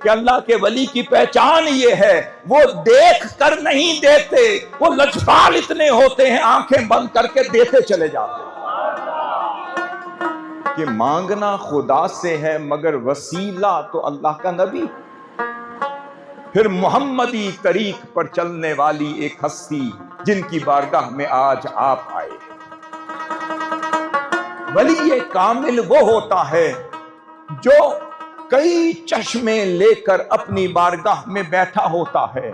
کہ اللہ کے ولی کی پہچان یہ ہے، وہ دیکھ کر نہیں دیتے، وہ لجپال اتنے ہوتے ہیں آنکھیں بند کر کے دیتے چلے جاتے ہیں کہ مانگنا خدا سے ہے مگر وسیلہ تو اللہ کا نبی، پھر محمدی طریق پر چلنے والی ایک ہستی جن کی بارگاہ میں آج آپ آئے۔ ولی کامل وہ ہوتا ہے جو کئی چشمے لے کر اپنی بارگاہ میں بیٹھا ہوتا ہے،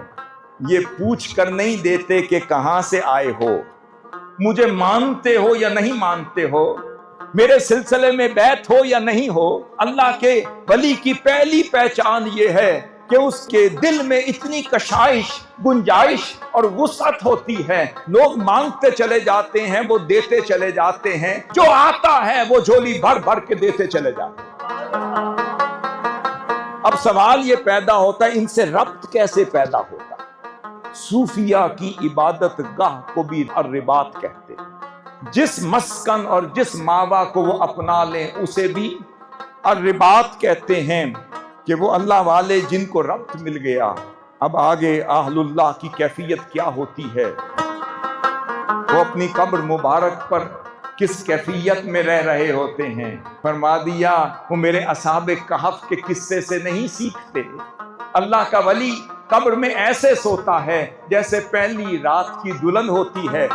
یہ پوچھ کر نہیں دیتے کہ کہاں سے آئے ہو، مجھے مانتے ہو یا نہیں مانتے ہو، میرے سلسلے میں بیعت ہو یا نہیں ہو۔ اللہ کے ولی کی پہلی پہچان یہ ہے کہ اس کے دل میں اتنی کشائش، گنجائش اور وسعت ہوتی ہے، لوگ مانگتے چلے جاتے ہیں، وہ دیتے چلے جاتے ہیں، جو آتا ہے وہ جھولی بھر بھر کے دیتے چلے جاتے ہیں۔ اب سوال یہ پیدا ہوتا ہے ان سے ربط کیسے پیدا ہوتا ہے؟ صوفیہ کی عبادت گاہ کو بھی الرباط کہتے ہیں، جس مسکن اور جس ماوا کو وہ اپنا لیں اسے بھی الرباط کہتے ہیں، کہ وہ اللہ والے جن کو ربط مل گیا۔ اب آگے اہل اللہ کی کیفیت کیا ہوتی ہے، وہ اپنی قبر مبارک پر کس کیفیت میں رہ رہے ہوتے ہیں؟ فرما دیا وہ میرے اصحاب کہف کے قصے سے نہیں سیکھتے۔ اللہ کا ولی قبر میں ایسے سوتا ہے جیسے پہلی رات کی دلہن ہوتی ہے۔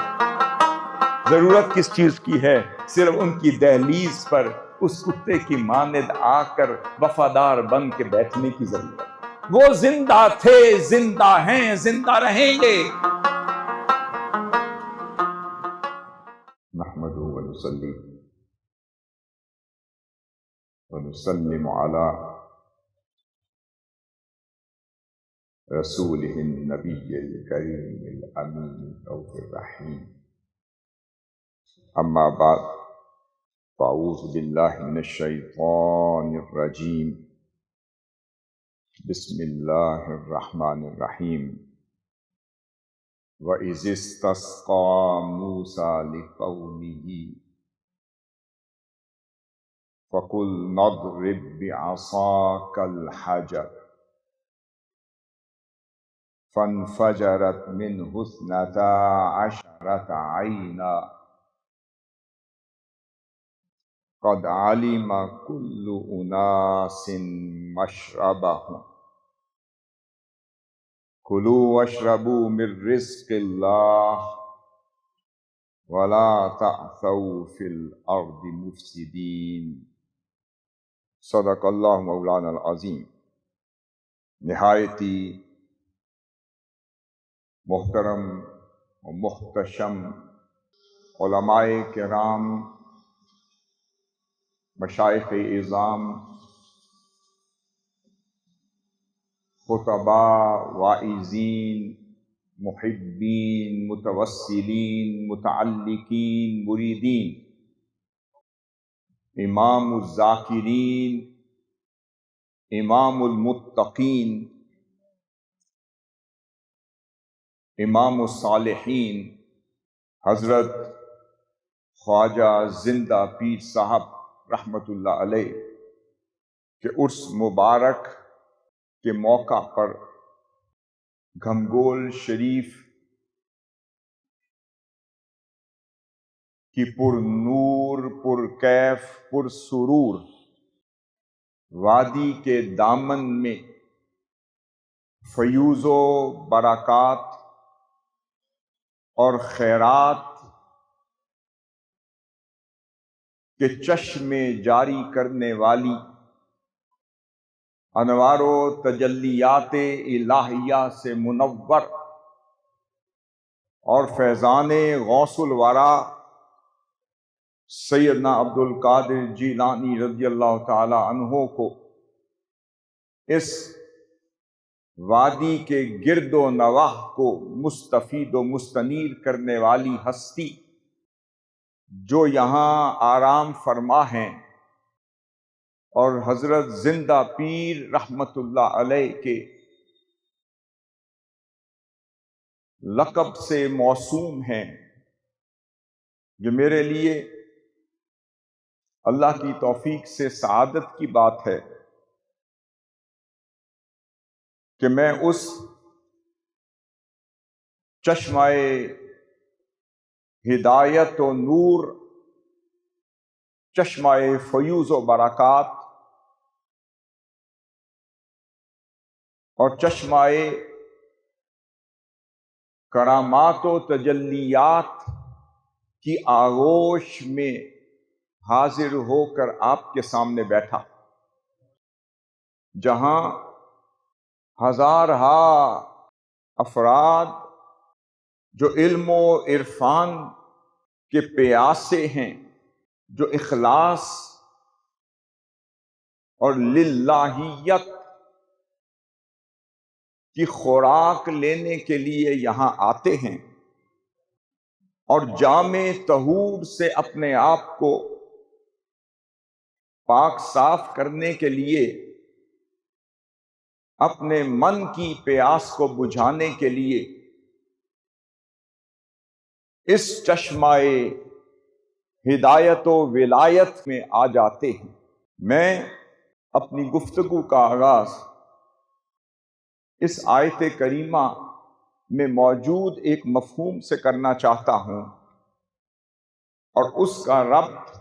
ضرورت کس چیز کی ہے؟ صرف ان کی دہلیز پر اس کتے کی مانند آ کر وفادار بن کے بیٹھنے کی ضرورت۔ وہ زندہ تھے، زندہ ہیں، زندہ رہیں گے۔ نحمدہ ونصلی ونسلم علی رسولہ النبی الکریم الامین الرؤوف الرحیم، اما بعد فاعوذ باللہ من الشیطان الرجیم، بسم اللہ الرحمن الرحیم۔ وَإِذِ اسْتَسْقَىٰ مُوسَىٰ لِقَوْمِهِ فَقُلْنَا اضْرِب بِّعَصَاكَ الْحَجَرَ فَانْفَجَرَتْ مِنْهُ اثْنَتَا عَشْرَةَ عَيْنًا قَدْ عَلِمَ كُلُّ أُنَاسٍ مَّشْرَبَهُمْ كُلُوا وَاشْرَبُوا مِن رِّزْقِ اللَّهِ وَلَا تَعْثَوْا فِي الْأَرْضِ مُفْسِدِينَ۔ صدق اللہ مولانا العظیم۔ نہایتی محترم و محتشم علماء کرام، مشائخ اعظام، خطباء، واعظین، محبین، متوسلین، متعلقین، مریدین، امام الذاکرین، امام المتقین، امام الصالحین، حضرت خواجہ زندہ پیر صاحب رحمت اللہ علیہ کہ عرس مبارک کے موقع پر گھمگول شریف کی پر نور، پر کیف، پر سرور وادی کے دامن میں فیوز و برکات اور خیرات کے چشمے جاری کرنے والی انوار و تجلیات الہیہ سے منور اور فیضان غوث الورا سیدنا عبد القادر جیلانی رضی اللہ تعالی عنہ کو اس وادی کے گرد و نواح کو مستفید و مستنیر کرنے والی ہستی جو یہاں آرام فرما ہیں اور حضرت زندہ پیر رحمت اللہ علیہ کے لقب سے موسوم ہیں، جو میرے لیے اللہ کی توفیق سے سعادت کی بات ہے کہ میں اس چشمہ ہدایت و نور، چشمہ فیوز و برکات اور چشمہ کرامات و تجلیات کی آغوش میں حاضر ہو کر آپ کے سامنے بیٹھا، جہاں ہزارہا افراد جو علم و عرفان کے پیاسے ہیں، جو اخلاص اور للہیت کی خوراک لینے کے لیے یہاں آتے ہیں، اور جامع طہور سے اپنے آپ کو پاک صاف کرنے کے لیے، اپنے من کی پیاس کو بجھانے کے لیے اس چشمہ ہدایت و ولایت میں آ جاتے ہیں۔ میں اپنی گفتگو کا آغاز اس آیت کریمہ میں موجود ایک مفہوم سے کرنا چاہتا ہوں، اور اس کا ربط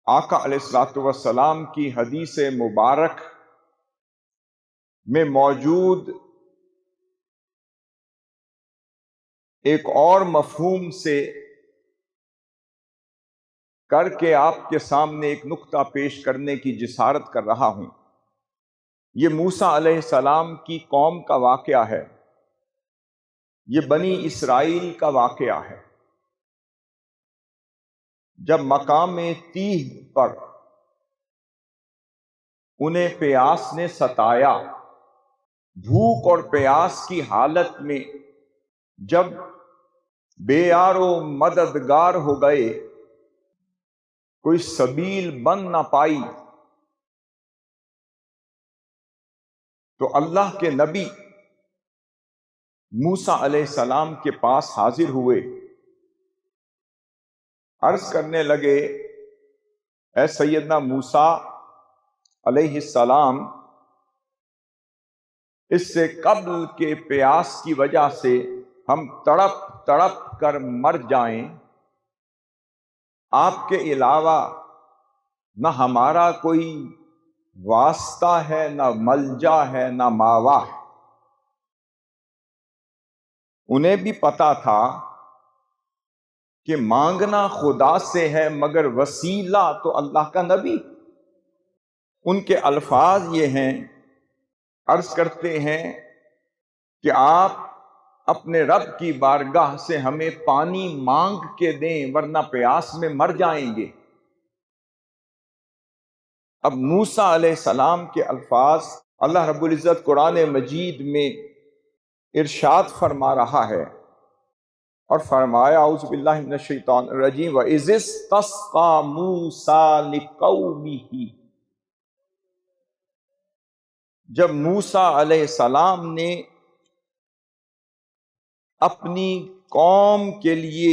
آقا علیہ الصلوۃ والسلام کی حدیث مبارک میں موجود ایک اور مفہوم سے کر کے آپ کے سامنے ایک نقطہ پیش کرنے کی جسارت کر رہا ہوں۔ یہ موسیٰ علیہ السلام کی قوم کا واقعہ ہے، یہ بنی اسرائیل کا واقعہ ہے۔ جب مقام تیہ پر انہیں پیاس نے ستایا، بھوک اور پیاس کی حالت میں جب بے یار و مددگار ہو گئے، کوئی سبیل بن نہ پائی، تو اللہ کے نبی موسیٰ علیہ السلام کے پاس حاضر ہوئے، عرض کرنے لگے، اے سیدنا موسیٰ علیہ السلام، اس سے قبل کے پیاس کی وجہ سے ہم تڑپ تڑپ کر مر جائیں، آپ کے علاوہ نہ ہمارا کوئی واسطہ ہے، نہ ملجا ہے، نہ ماوا ہے۔ انہیں بھی پتا تھا کہ مانگنا خدا سے ہے، مگر وسیلہ تو اللہ کا نبی۔ ان کے الفاظ یہ ہیں، عرض کرتے ہیں کہ آپ اپنے رب کی بارگاہ سے ہمیں پانی مانگ کے دیں، ورنہ پیاس میں مر جائیں گے۔ اب موسیٰ علیہ السلام کے الفاظ اللہ رب العزت قرآن مجید میں ارشاد فرما رہا ہے، اور فرمایا، اعوذ باللہ من الشیطان الرجیم، وَإِذِ اسْتَسْقَىٰ مُوسَىٰ لِقَوْمِهِ، جب موسیٰ علیہ السلام نے اپنی قوم کے لیے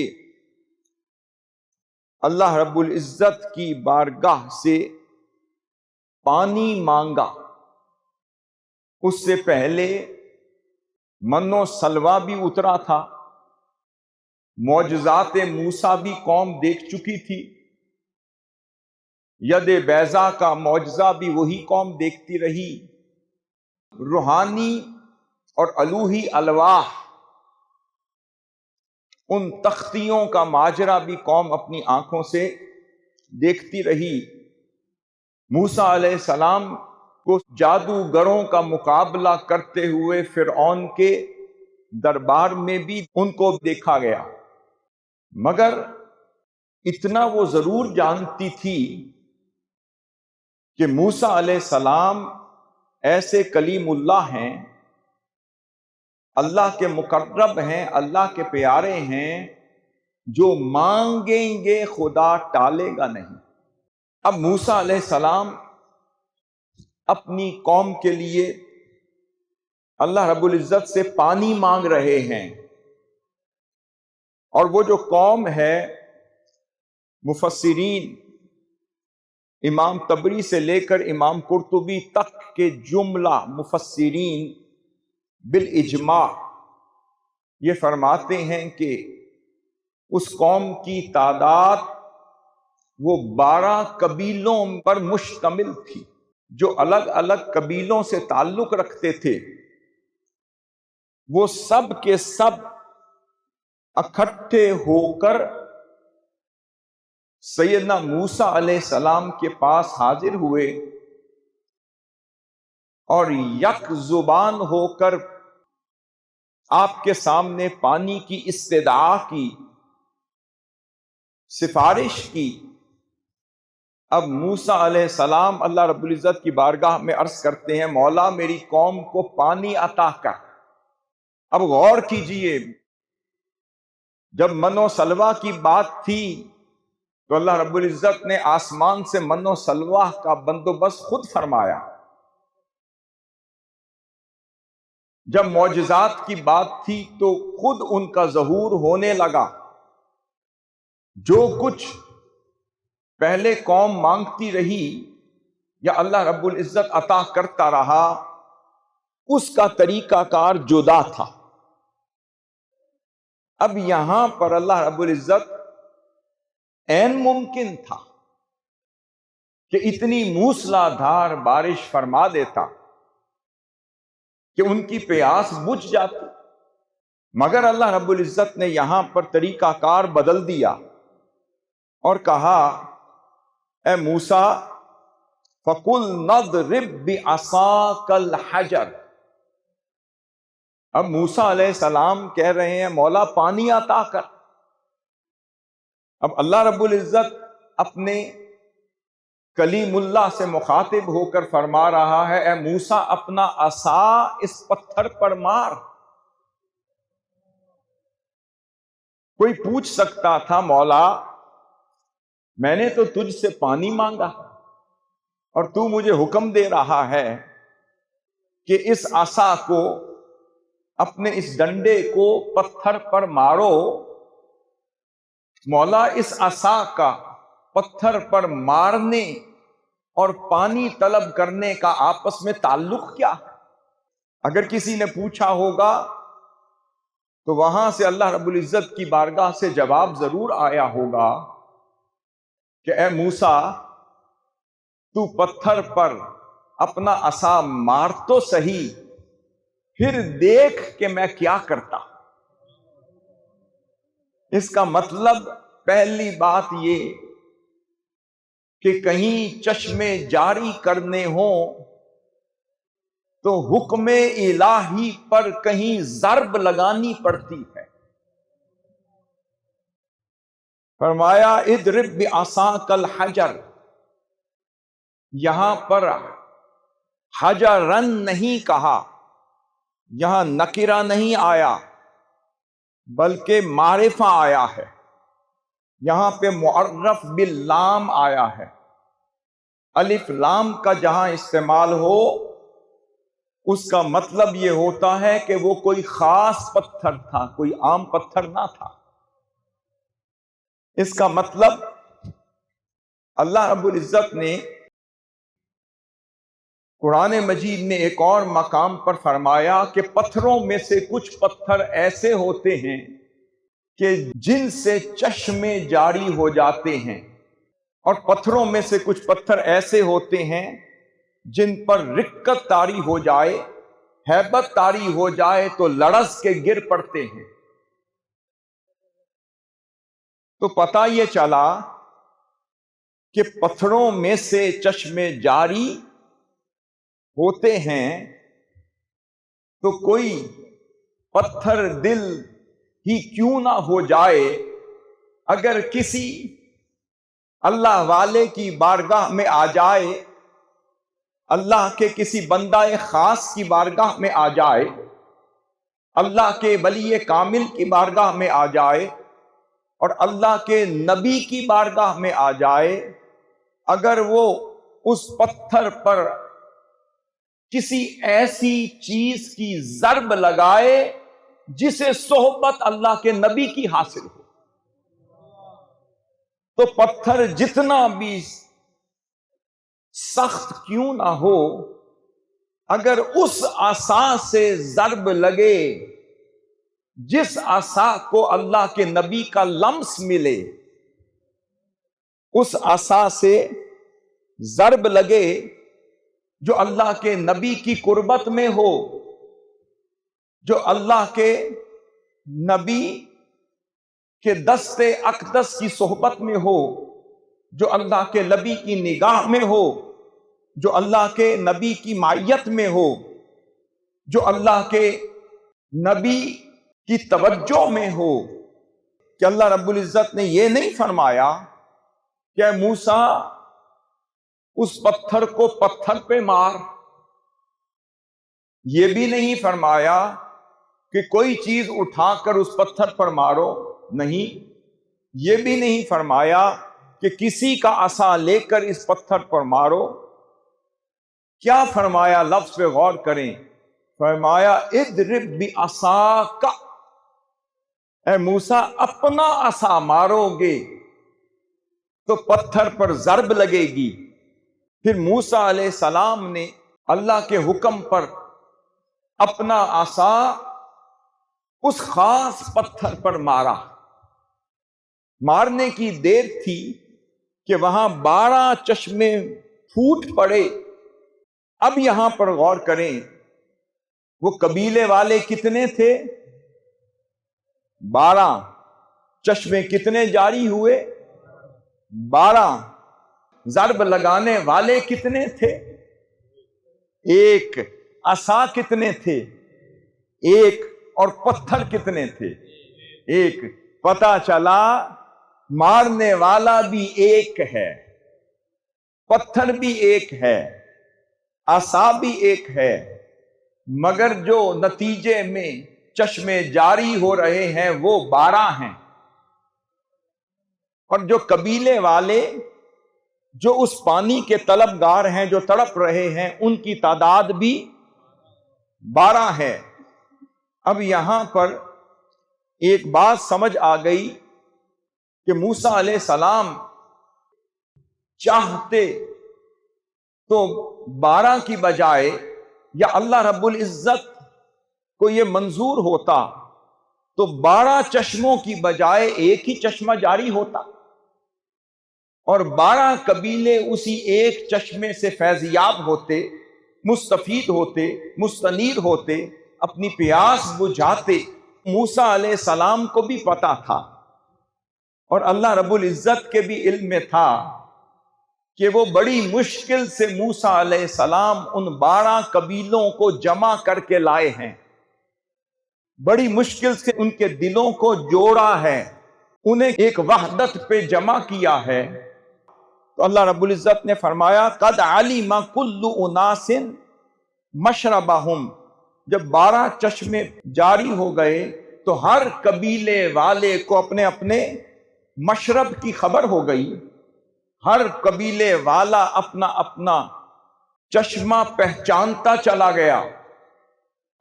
اللہ رب العزت کی بارگاہ سے پانی مانگا، اس سے پہلے من و سلوہ بھی اترا تھا، معجزات موسیٰ بھی قوم دیکھ چکی تھی، ید بیضا کا معجزہ بھی وہی قوم دیکھتی رہی، روحانی اور الوہی الواح ان تختیوں کا ماجرا بھی قوم اپنی آنکھوں سے دیکھتی رہی۔ موسیٰ علیہ السلام کو جادوگروں کا مقابلہ کرتے ہوئے فرعون کے دربار میں بھی ان کو دیکھا گیا، مگر اتنا وہ ضرور جانتی تھی کہ موسیٰ علیہ السلام ایسے کلیم اللہ ہیں، اللہ کے مقرب ہیں، اللہ کے پیارے ہیں، جو مانگیں گے خدا ٹالے گا نہیں۔ اب موسیٰ علیہ السلام اپنی قوم کے لیے اللہ رب العزت سے پانی مانگ رہے ہیں، اور وہ جو قوم ہے، مفسرین امام تبری سے لے کر امام قرطبی تک کے جملہ مفسرین بالاجماع یہ فرماتے ہیں کہ اس قوم کی تعداد وہ 12 قبیلوں پر مشتمل تھی، جو الگ الگ قبیلوں سے تعلق رکھتے تھے، وہ سب کے سب اکٹھے ہو کر سیدنا موسیٰ علیہ السلام کے پاس حاضر ہوئے اور یک زبان ہو کر آپ کے سامنے پانی کی استدعا کی، سفارش کی۔ اب موسیٰ علیہ السلام اللہ رب العزت کی بارگاہ میں عرض کرتے ہیں، مولا میری قوم کو پانی عطا کر۔ اب غور کیجئے، جب من و سلوہ کی بات تھی تو اللہ رب العزت نے آسمان سے من و سلوہ کا بندوبست خود فرمایا۔ جب معجزات کی بات تھی تو خود ان کا ظہور ہونے لگا۔ جو کچھ پہلے قوم مانگتی رہی یا اللہ رب العزت عطا کرتا رہا، اس کا طریقہ کار جدا تھا۔ اب یہاں پر اللہ رب العزت عین ممکن تھا کہ اتنی موسلا دھار بارش فرما دیتا کہ ان کی پیاس بجھ جاتی، مگر اللہ رب العزت نے یہاں پر طریقہ کار بدل دیا اور کہا، اے موسیٰ فَقُلْ نَضْرِبْ بِعَصَاكَ الْحَجَرَ۔ اب موسیٰ علیہ السلام کہہ رہے ہیں، مولا پانی عطا کر۔ اب اللہ رب العزت اپنے کلیم اللہ سے مخاطب ہو کر فرما رہا ہے، اے موسیٰ اپنا عصا اس پتھر پر مار۔ کوئی پوچھ سکتا تھا، مولا میں نے تو تجھ سے پانی مانگا اور تو مجھے حکم دے رہا ہے کہ اس عصا کو، اپنے اس ڈنڈے کو پتھر پر مارو۔ مولا اس عصا کا پتھر پر مارنے اور پانی طلب کرنے کا آپس میں تعلق کیا؟ اگر کسی نے پوچھا ہوگا تو وہاں سے اللہ رب العزت کی بارگاہ سے جواب ضرور آیا ہوگا کہ اے موسیٰ تو پتھر پر اپنا عصا مار تو صحیح، پھر دیکھ کہ میں کیا کرتا۔ اس کا مطلب پہلی بات یہ کہ کہیں چشمے جاری کرنے ہوں تو حکم الہی پر کہیں ضرب لگانی پڑتی ہے۔ فرمایا اضرب بعصاک الحجر، یہاں پر حجرن نہیں کہا، یہاں نکرہ نہیں آیا بلکہ معرفہ آیا ہے، یہاں پہ معرف باللام آیا ہے۔ الف لام کا جہاں استعمال ہو اس کا مطلب یہ ہوتا ہے کہ وہ کوئی خاص پتھر تھا، کوئی عام پتھر نہ تھا۔ اس کا مطلب اللہ رب العزت نے قرآن مجید میں ایک اور مقام پر فرمایا کہ پتھروں میں سے کچھ پتھر ایسے ہوتے ہیں کہ جن سے چشمے جاری ہو جاتے ہیں، اور پتھروں میں سے کچھ پتھر ایسے ہوتے ہیں جن پر رکت طاری ہو جائے، ہیبت طاری ہو جائے تو لڑز کے گر پڑتے ہیں۔ تو پتہ یہ چلا کہ پتھروں میں سے چشمے جاری ہوتے ہیں، تو کوئی پتھر دل ہی کیوں نہ ہو جائے، اگر کسی اللہ والے کی بارگاہ میں آ جائے، اللہ کے کسی بندہ خاص کی بارگاہ میں آ جائے، اللہ کے ولی کامل کی بارگاہ میں آ جائے، اور اللہ کے نبی کی بارگاہ میں آ جائے، اگر وہ اس پتھر پر کسی ایسی چیز کی ضرب لگائے جسے صحبت اللہ کے نبی کی حاصل ہو، تو پتھر جتنا بھی سخت کیوں نہ ہو، اگر اس عصا سے ضرب لگے جس عصا کو اللہ کے نبی کا لمس ملے، اس عصا سے ضرب لگے جو اللہ کے نبی کی قربت میں ہو، جو اللہ کے نبی کے دست اقدس کی صحبت میں ہو، جو اللہ کے نبی کی نگاہ میں ہو، جو اللہ کے نبی کی معیت میں ہو، جو اللہ کے نبی کی توجہ میں ہو، کہ اللہ رب العزت نے یہ نہیں فرمایا کہ اے موسیٰ اس پتھر کو پتھر پہ مار، یہ بھی نہیں فرمایا کہ کوئی چیز اٹھا کر اس پتھر پر مارو، نہیں، یہ بھی نہیں فرمایا کہ کسی کا عصا لے کر اس پتھر پر مارو۔ کیا فرمایا؟ لفظ پہ غور کریں، فرمایا اضرب بعصاک، اے موسیٰ اپنا عصا مارو گے تو پتھر پر ضرب لگے گی۔ پھر موسیٰ علیہ السلام نے اللہ کے حکم پر اپنا عصا اس خاص پتھر پر مارا۔ مارنے کی دیر تھی کہ وہاں 12 چشمے پھوٹ پڑے۔ اب یہاں پر غور کریں، وہ قبیلے والے کتنے تھے؟ 12 چشمے کتنے جاری ہوئے؟ 12۔ ضرب لگانے والے کتنے تھے؟ 1۔ عصا کتنے تھے؟ 1۔ اور پتھر کتنے تھے؟ 1۔ پتہ چلا مارنے والا بھی ایک ہے، پتھر بھی ایک ہے، عصا بھی ایک ہے، مگر جو نتیجے میں چشمے جاری ہو رہے ہیں وہ 12 ہیں۔ اور جو قبیلے والے جو اس پانی کے طلبگار ہیں، جو تڑپ رہے ہیں، ان کی تعداد بھی 12 ہے۔ اب یہاں پر ایک بات سمجھ آ گئی کہ موسیٰ علیہ السلام چاہتے تو 12 کی بجائے، یا اللہ رب العزت کو یہ منظور ہوتا تو 12 چشموں کی بجائے ایک ہی چشمہ جاری ہوتا، اور 12 قبیلے اسی ایک چشمے سے فیضیاب ہوتے، مستفید ہوتے، مستنیر ہوتے، اپنی پیاس بجھاتے۔ موسیٰ علیہ السلام کو بھی پتا تھا اور اللہ رب العزت کے بھی علم میں تھا کہ وہ بڑی مشکل سے موسیٰ علیہ السلام ان 12 قبیلوں کو جمع کر کے لائے ہیں، بڑی مشکل سے ان کے دلوں کو جوڑا ہے، انہیں ایک وحدت پہ جمع کیا ہے۔ تو اللہ رب العزت نے فرمایا قد علم کل اناس مشربہم، جب 12 چشمے جاری ہو گئے تو ہر قبیلے والے کو اپنے اپنے مشرب کی خبر ہو گئی، ہر قبیلے والا اپنا اپنا چشمہ پہچانتا چلا گیا،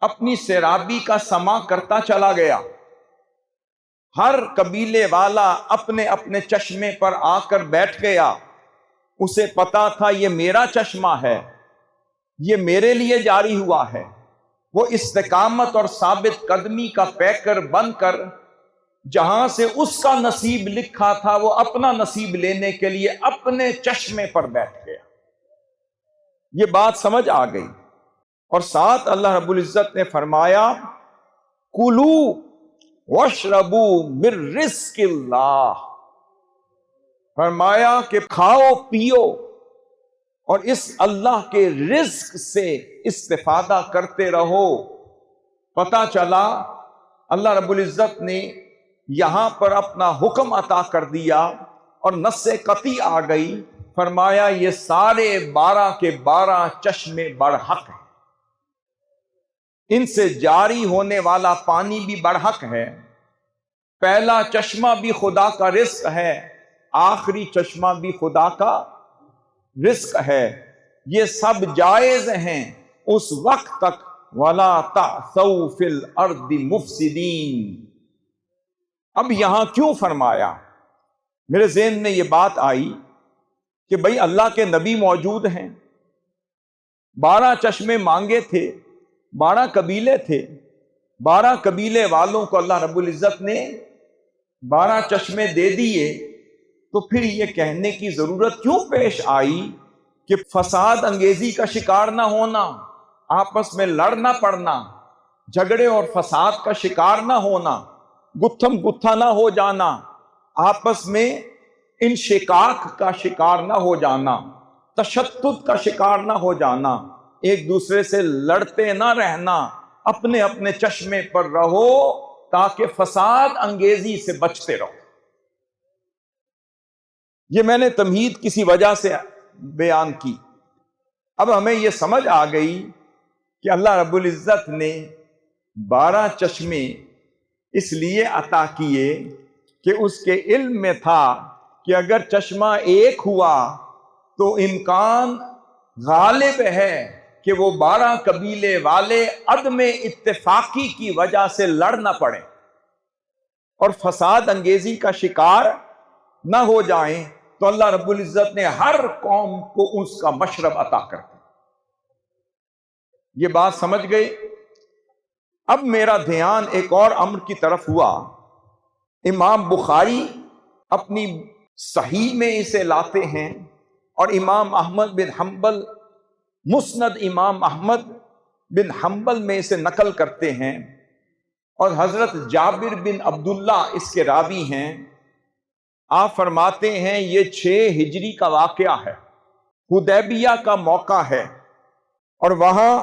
اپنی سیرابی کا سما کرتا چلا گیا، ہر قبیلے والا اپنے اپنے چشمے پر آ کر بیٹھ گیا۔ اسے پتا تھا یہ میرا چشمہ ہے، یہ میرے لیے جاری ہوا ہے۔ وہ استقامت اور ثابت قدمی کا پیکر بن کر جہاں سے اس کا نصیب لکھا تھا وہ اپنا نصیب لینے کے لیے اپنے چشمے پر بیٹھ گیا۔ یہ بات سمجھ آ گئی۔ اور ساتھ اللہ رب العزت نے فرمایا کلو واشربو من رزق اللہ، فرمایا کہ کھاؤ پیو اور اس اللہ کے رزق سے استفادہ کرتے رہو۔ پتہ چلا اللہ رب العزت نے یہاں پر اپنا حکم عطا کر دیا اور نص قطعی آ گئی، فرمایا یہ سارے 12 کے 12 چشمے برحق ہیں، ان سے جاری ہونے والا پانی بھی برحق ہے۔ پہلا چشمہ بھی خدا کا رزق ہے، آخری چشمہ بھی خدا کا رزق ہے، یہ سب جائز ہیں اس وقت تک وَلَا تَعْثَوْا فِي الْأَرْضِ مُفْسِدِينَ۔ اب یہاں کیوں فرمایا؟ میرے ذہن میں یہ بات آئی کہ بھئی اللہ کے نبی موجود ہیں، 12 چشمے مانگے تھے، 12 قبیلے تھے، 12 قبیلے والوں کو اللہ رب العزت نے 12 چشمے دے دیے، تو پھر یہ کہنے کی ضرورت کیوں پیش آئی کہ فساد انگیزی کا شکار نہ ہونا، آپس میں لڑ نہ پڑنا، جھگڑے اور فساد کا شکار نہ ہونا، گتھم گتھا نہ ہو جانا، آپس میں انشقاق کا شکار نہ ہو جانا، تشدد کا شکار نہ ہو جانا، ایک دوسرے سے لڑتے نہ رہنا، اپنے اپنے چشمے پر رہو تاکہ فساد انگیزی سے بچتے رہو۔ یہ میں نے تمہید کسی وجہ سے بیان کی۔ اب ہمیں یہ سمجھ آ گئی کہ اللہ رب العزت نے 12 چشمے اس لیے عطا کیے کہ اس کے علم میں تھا کہ اگر چشمہ ایک ہوا تو امکان غالب ہے کہ وہ 12 قبیلے والے عدم اتفاقی کی وجہ سے لڑ نہ پڑیں اور فساد انگیزی کا شکار نہ ہو جائیں، تو اللہ رب العزت نے ہر قوم کو اس کا مشرب عطا کر دیا۔ یہ بات سمجھ گئے؟ اب میرا دھیان ایک اور امر کی طرف ہوا۔ امام بخاری اپنی صحیح میں اسے لاتے ہیں اور امام احمد بن حنبل مسند امام احمد بن حنبل میں اسے نقل کرتے ہیں، اور حضرت جابر بن عبداللہ اس کے راوی ہیں۔ آپ فرماتے ہیں یہ 6 ہجری کا واقعہ ہے، حدیبیہ کا موقع ہے، اور وہاں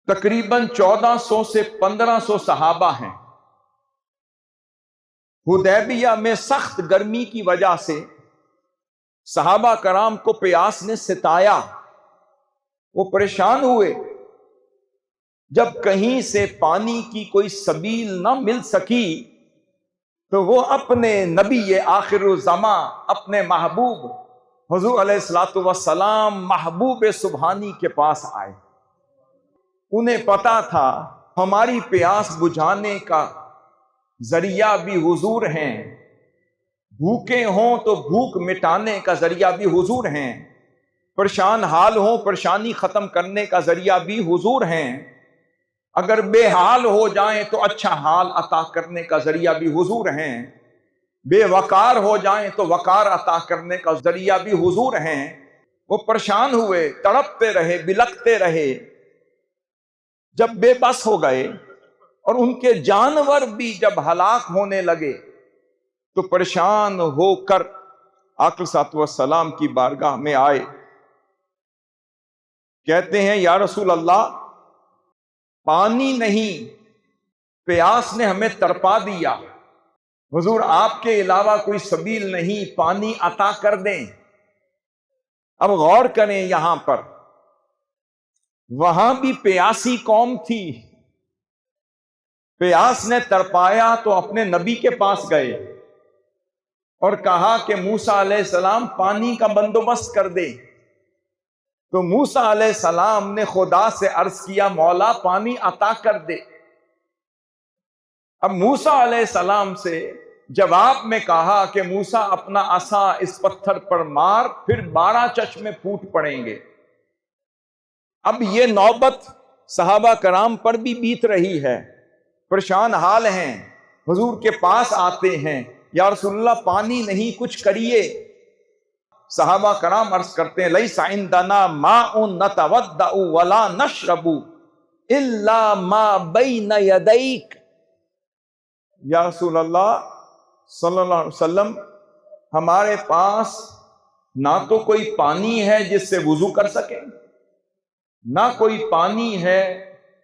تقریباً 1400 سے 1500 صحابہ ہیں۔ حدیبیہ میں سخت گرمی کی وجہ سے صحابہ کرام کو پیاس نے ستایا، وہ پریشان ہوئے۔ جب کہیں سے پانی کی کوئی سبیل نہ مل سکی تو وہ اپنے نبی آخر الزماں، اپنے محبوب حضور علیہ الصلوۃ والسلام محبوب سبحانی کے پاس آئے۔ انہیں پتا تھا ہماری پیاس بجھانے کا ذریعہ بھی حضور ہیں، بھوکے ہوں تو بھوک مٹانے کا ذریعہ بھی حضور ہیں، پریشان حال ہوں پریشانی ختم کرنے کا ذریعہ بھی حضور ہیں، اگر بے حال ہو جائیں تو اچھا حال عطا کرنے کا ذریعہ بھی حضور ہیں، بے وقار ہو جائیں تو وقار عطا کرنے کا ذریعہ بھی حضور ہیں۔ وہ پریشان ہوئے، تڑپتے رہے، بلکتے رہے۔ جب بے بس ہو گئے اور ان کے جانور بھی جب ہلاک ہونے لگے تو پریشان ہو کر آقا صلی اللہ علیہ وسلم کی بارگاہ میں آئے، کہتے ہیں یا رسول اللہ، پانی نہیں، پیاس نے ہمیں تڑپا دیا، حضور آپ کے علاوہ کوئی سبیل نہیں، پانی عطا کر دیں۔ اب غور کریں یہاں پر، وہاں بھی پیاسی قوم تھی، پیاس نے تڑپایا تو اپنے نبی کے پاس گئے اور کہا کہ موسیٰ علیہ السلام پانی کا بندوبست کر دے۔ تو موسیٰ علیہ السلام نے خدا سے عرض کیا مولا پانی عطا کر دے۔ اب موسیٰ علیہ السلام سے جواب میں کہا کہ موسیٰ اپنا عصا اس پتھر پر مار، پھر 12 چشمے پھوٹ پڑیں گے۔ اب یہ نوبت صحابہ کرام پر بھی بیت رہی ہے، پریشان حال ہیں، حضور کے پاس آتے ہیں، یا رسول اللہ پانی نہیں، کچھ کریے۔ صحابہ کرام عرض کرتے ہیں لیس عندنا ماء نتودع ولا نشرب الا ما بین یدیک، یا رسول اللہ صلی اللہ علیہ وسلم، ہمارے پاس نہ تو کوئی پانی ہے جس سے وضو کر سکیں، نہ کوئی پانی ہے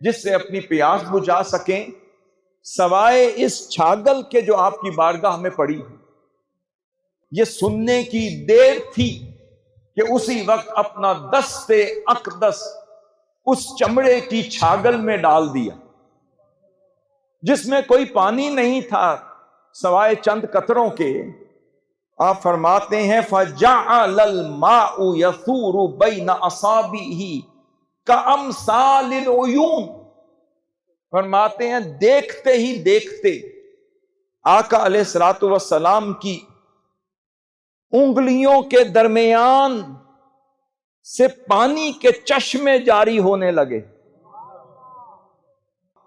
جس سے اپنی پیاس بجھا سکیں، سوائے اس چھاگل کے جو آپ کی بارگاہ میں پڑی ہے۔ یہ سننے کی دیر تھی کہ اسی وقت اپنا دست اقدس اس چمڑے کی چھاگل میں ڈال دیا جس میں کوئی پانی نہیں تھا سوائے چند قطروں کے۔ آپ فرماتے ہیں فَجَعَلَ الْمَاءُ يَثُورُ بَيْنَ أَصَابِعِهِ كَأَمْثَالِ الْعُيُونِ، فرماتے ہیں دیکھتے ہی دیکھتے آقا علیہ الصلوۃ والسلام کی انگلیوں کے درمیان سے پانی کے چشمے جاری ہونے لگے.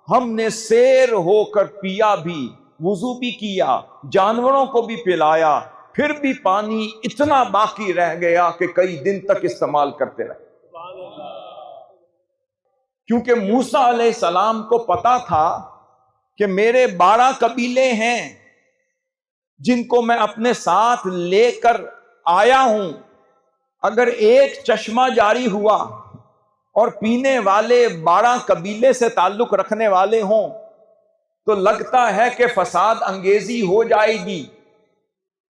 ہم نے سیر ہو کر پیا بھی، وضو بھی کیا، جانوروں کو بھی پلایا، پھر بھی پانی اتنا باقی رہ گیا کہ کئی دن تک استعمال کرتے رہے. کیونکہ موسیٰ علیہ السلام کو پتا تھا کہ میرے 12 قبیلے ہیں جن کو میں اپنے ساتھ لے کر آیا ہوں. اگر ایک چشمہ جاری ہوا اور پینے والے 12 قبیلے سے تعلق رکھنے والے ہوں تو لگتا ہے کہ فساد انگیزی ہو جائے گی.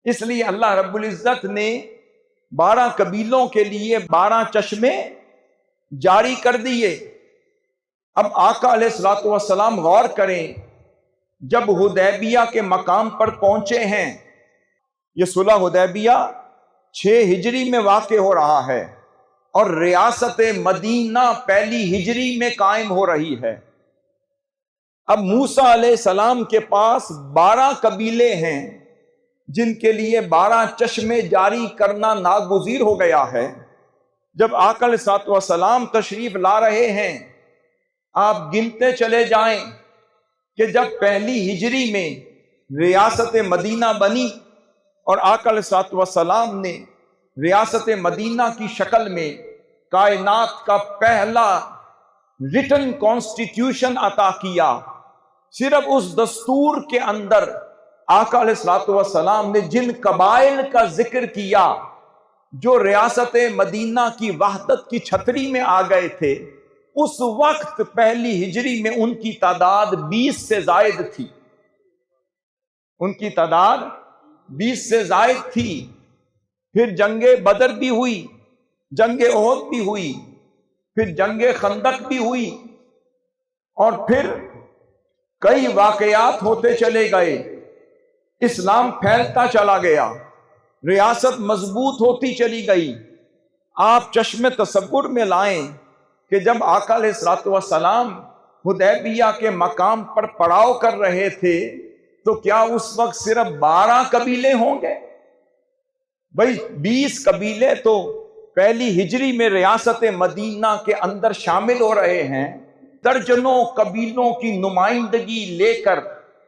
اس لیے اللہ رب العزت نے 12 قبیلوں کے لیے 12 چشمے جاری کر دیے. اب آقا علیہ الصلوۃ والسلام غور کریں، جب حدیبیہ کے مقام پر پہنچے ہیں، یہ صلح حدیبیہ 6 ہجری میں واقع ہو رہا ہے اور ریاست مدینہ پہلی ہجری میں قائم ہو رہی ہے. اب موسیٰ علیہ السلام کے پاس 12 قبیلے ہیں جن کے لیے 12 چشمے جاری کرنا ناگزیر ہو گیا ہے. جب آقا علیہ الصلوۃ والسلام تشریف لا رہے ہیں، آپ گنتے چلے جائیں کہ جب پہلی ہجری میں ریاست مدینہ بنی اور آقا علیہ الصلوۃ والسلام نے ریاست مدینہ کی شکل میں کائنات کا پہلا ریٹن کانسٹیٹیوشن عطا کیا، صرف اس دستور کے اندر آقا علیہ الصلوۃ والسلام نے جن قبائل کا ذکر کیا جو ریاست مدینہ کی وحدت کی چھتری میں آ گئے تھے، اس وقت پہلی ہجری میں ان کی تعداد 20 سے زائد تھی. ان کی تعداد 20 سے زائد تھی. پھر جنگ بدر بھی ہوئی، جنگ احد بھی ہوئی، پھر جنگ خندق بھی ہوئی، اور پھر کئی واقعات ہوتے چلے گئے. اسلام پھیلتا چلا گیا، ریاست مضبوط ہوتی چلی گئی. آپ چشم تصور میں لائیں کہ جب آقا علیہ الصلوۃ والسلام حدیبیہ کے مقام پر پڑاؤ کر رہے تھے تو کیا اس وقت صرف 12 قبیلے ہوں گے؟ بھئی 20 قبیلے تو پہلی ہجری میں ریاست مدینہ کے اندر شامل ہو رہے ہیں. درجنوں قبیلوں کی نمائندگی لے کر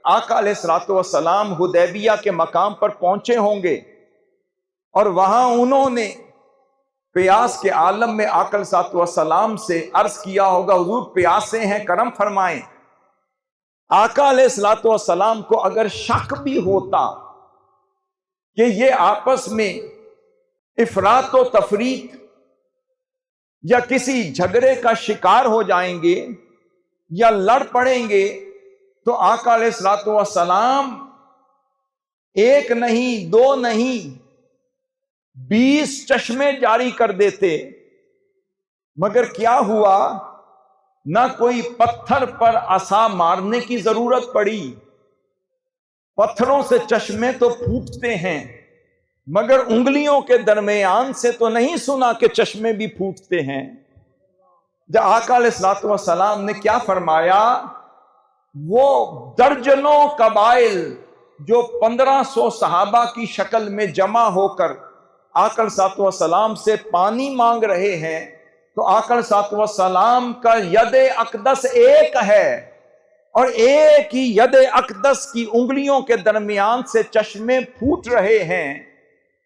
آقا علیہ الصلوۃ والسلام حدیبیہ کے مقام پر پہنچے ہوں گے، اور وہاں انہوں نے پیاس کے عالم میں آقا علیہ الصلوۃ والسلام سے عرض کیا ہوگا، حضور پیاسے ہیں، کرم فرمائیں. آقا علیہ الصلوۃ والسلام کو اگر شک بھی ہوتا کہ یہ آپس میں افراط و تفریط یا کسی جھگڑے کا شکار ہو جائیں گے یا لڑ پڑیں گے، تو آقا علیہ الصلوۃ والسلام ایک نہیں، 2 نہیں، 20 چشمے جاری کر دیتے. مگر کیا ہوا؟ نہ کوئی پتھر پر عصا مارنے کی ضرورت پڑی. پتھروں سے چشمے تو پھوٹتے ہیں، مگر انگلیوں کے درمیان سے تو نہیں سنا کہ چشمے بھی پھوٹتے ہیں. جب آقا علیہ الصلوۃ والسلام نے کیا فرمایا، وہ درجنوں قبائل جو 1500 صحابہ کی شکل میں جمع ہو کر آقا علیہ الصلوۃ والسلام سے پانی مانگ رہے ہیں، تو آقا علیہ الصلوۃ والسلام کا ید اقدس ایک ہے، اور ایک ہی ید اقدس کی انگلیوں کے درمیان سے چشمے پھوٹ رہے ہیں،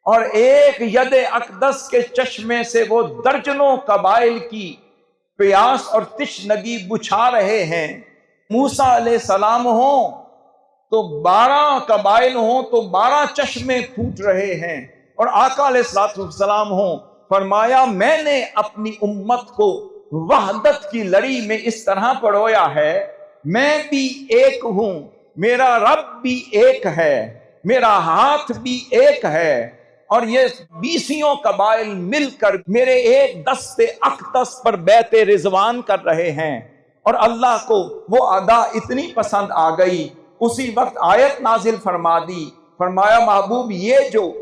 اور ایک ید اقدس کے چشمے سے وہ درجنوں قبائل کی پیاس اور تشنگی بجھا رہے ہیں. موسیٰ علیہ السلام ہوں تو 12 قبائل ہوں تو 12 چشمے پھوٹ رہے ہیں، اور آقا علیہ الصلوۃ والسلام ہوں. فرمایا میں نے اپنی امت کو وحدت کی لڑی میں اس طرح پڑھویا ہے، میں بھی ایک ہوں، میرا رب بھی ایک ہے، میرا ہاتھ بھی ایک ہے، اور یہ 20 قبائل مل کر میرے ایک دست اقدس پر بیعت رضوان کر رہے ہیں. اور اللہ کو وہ ادا اتنی پسند آ گئی، اسی وقت آیت نازل فرما دی. فرمایا محبوب یہ جو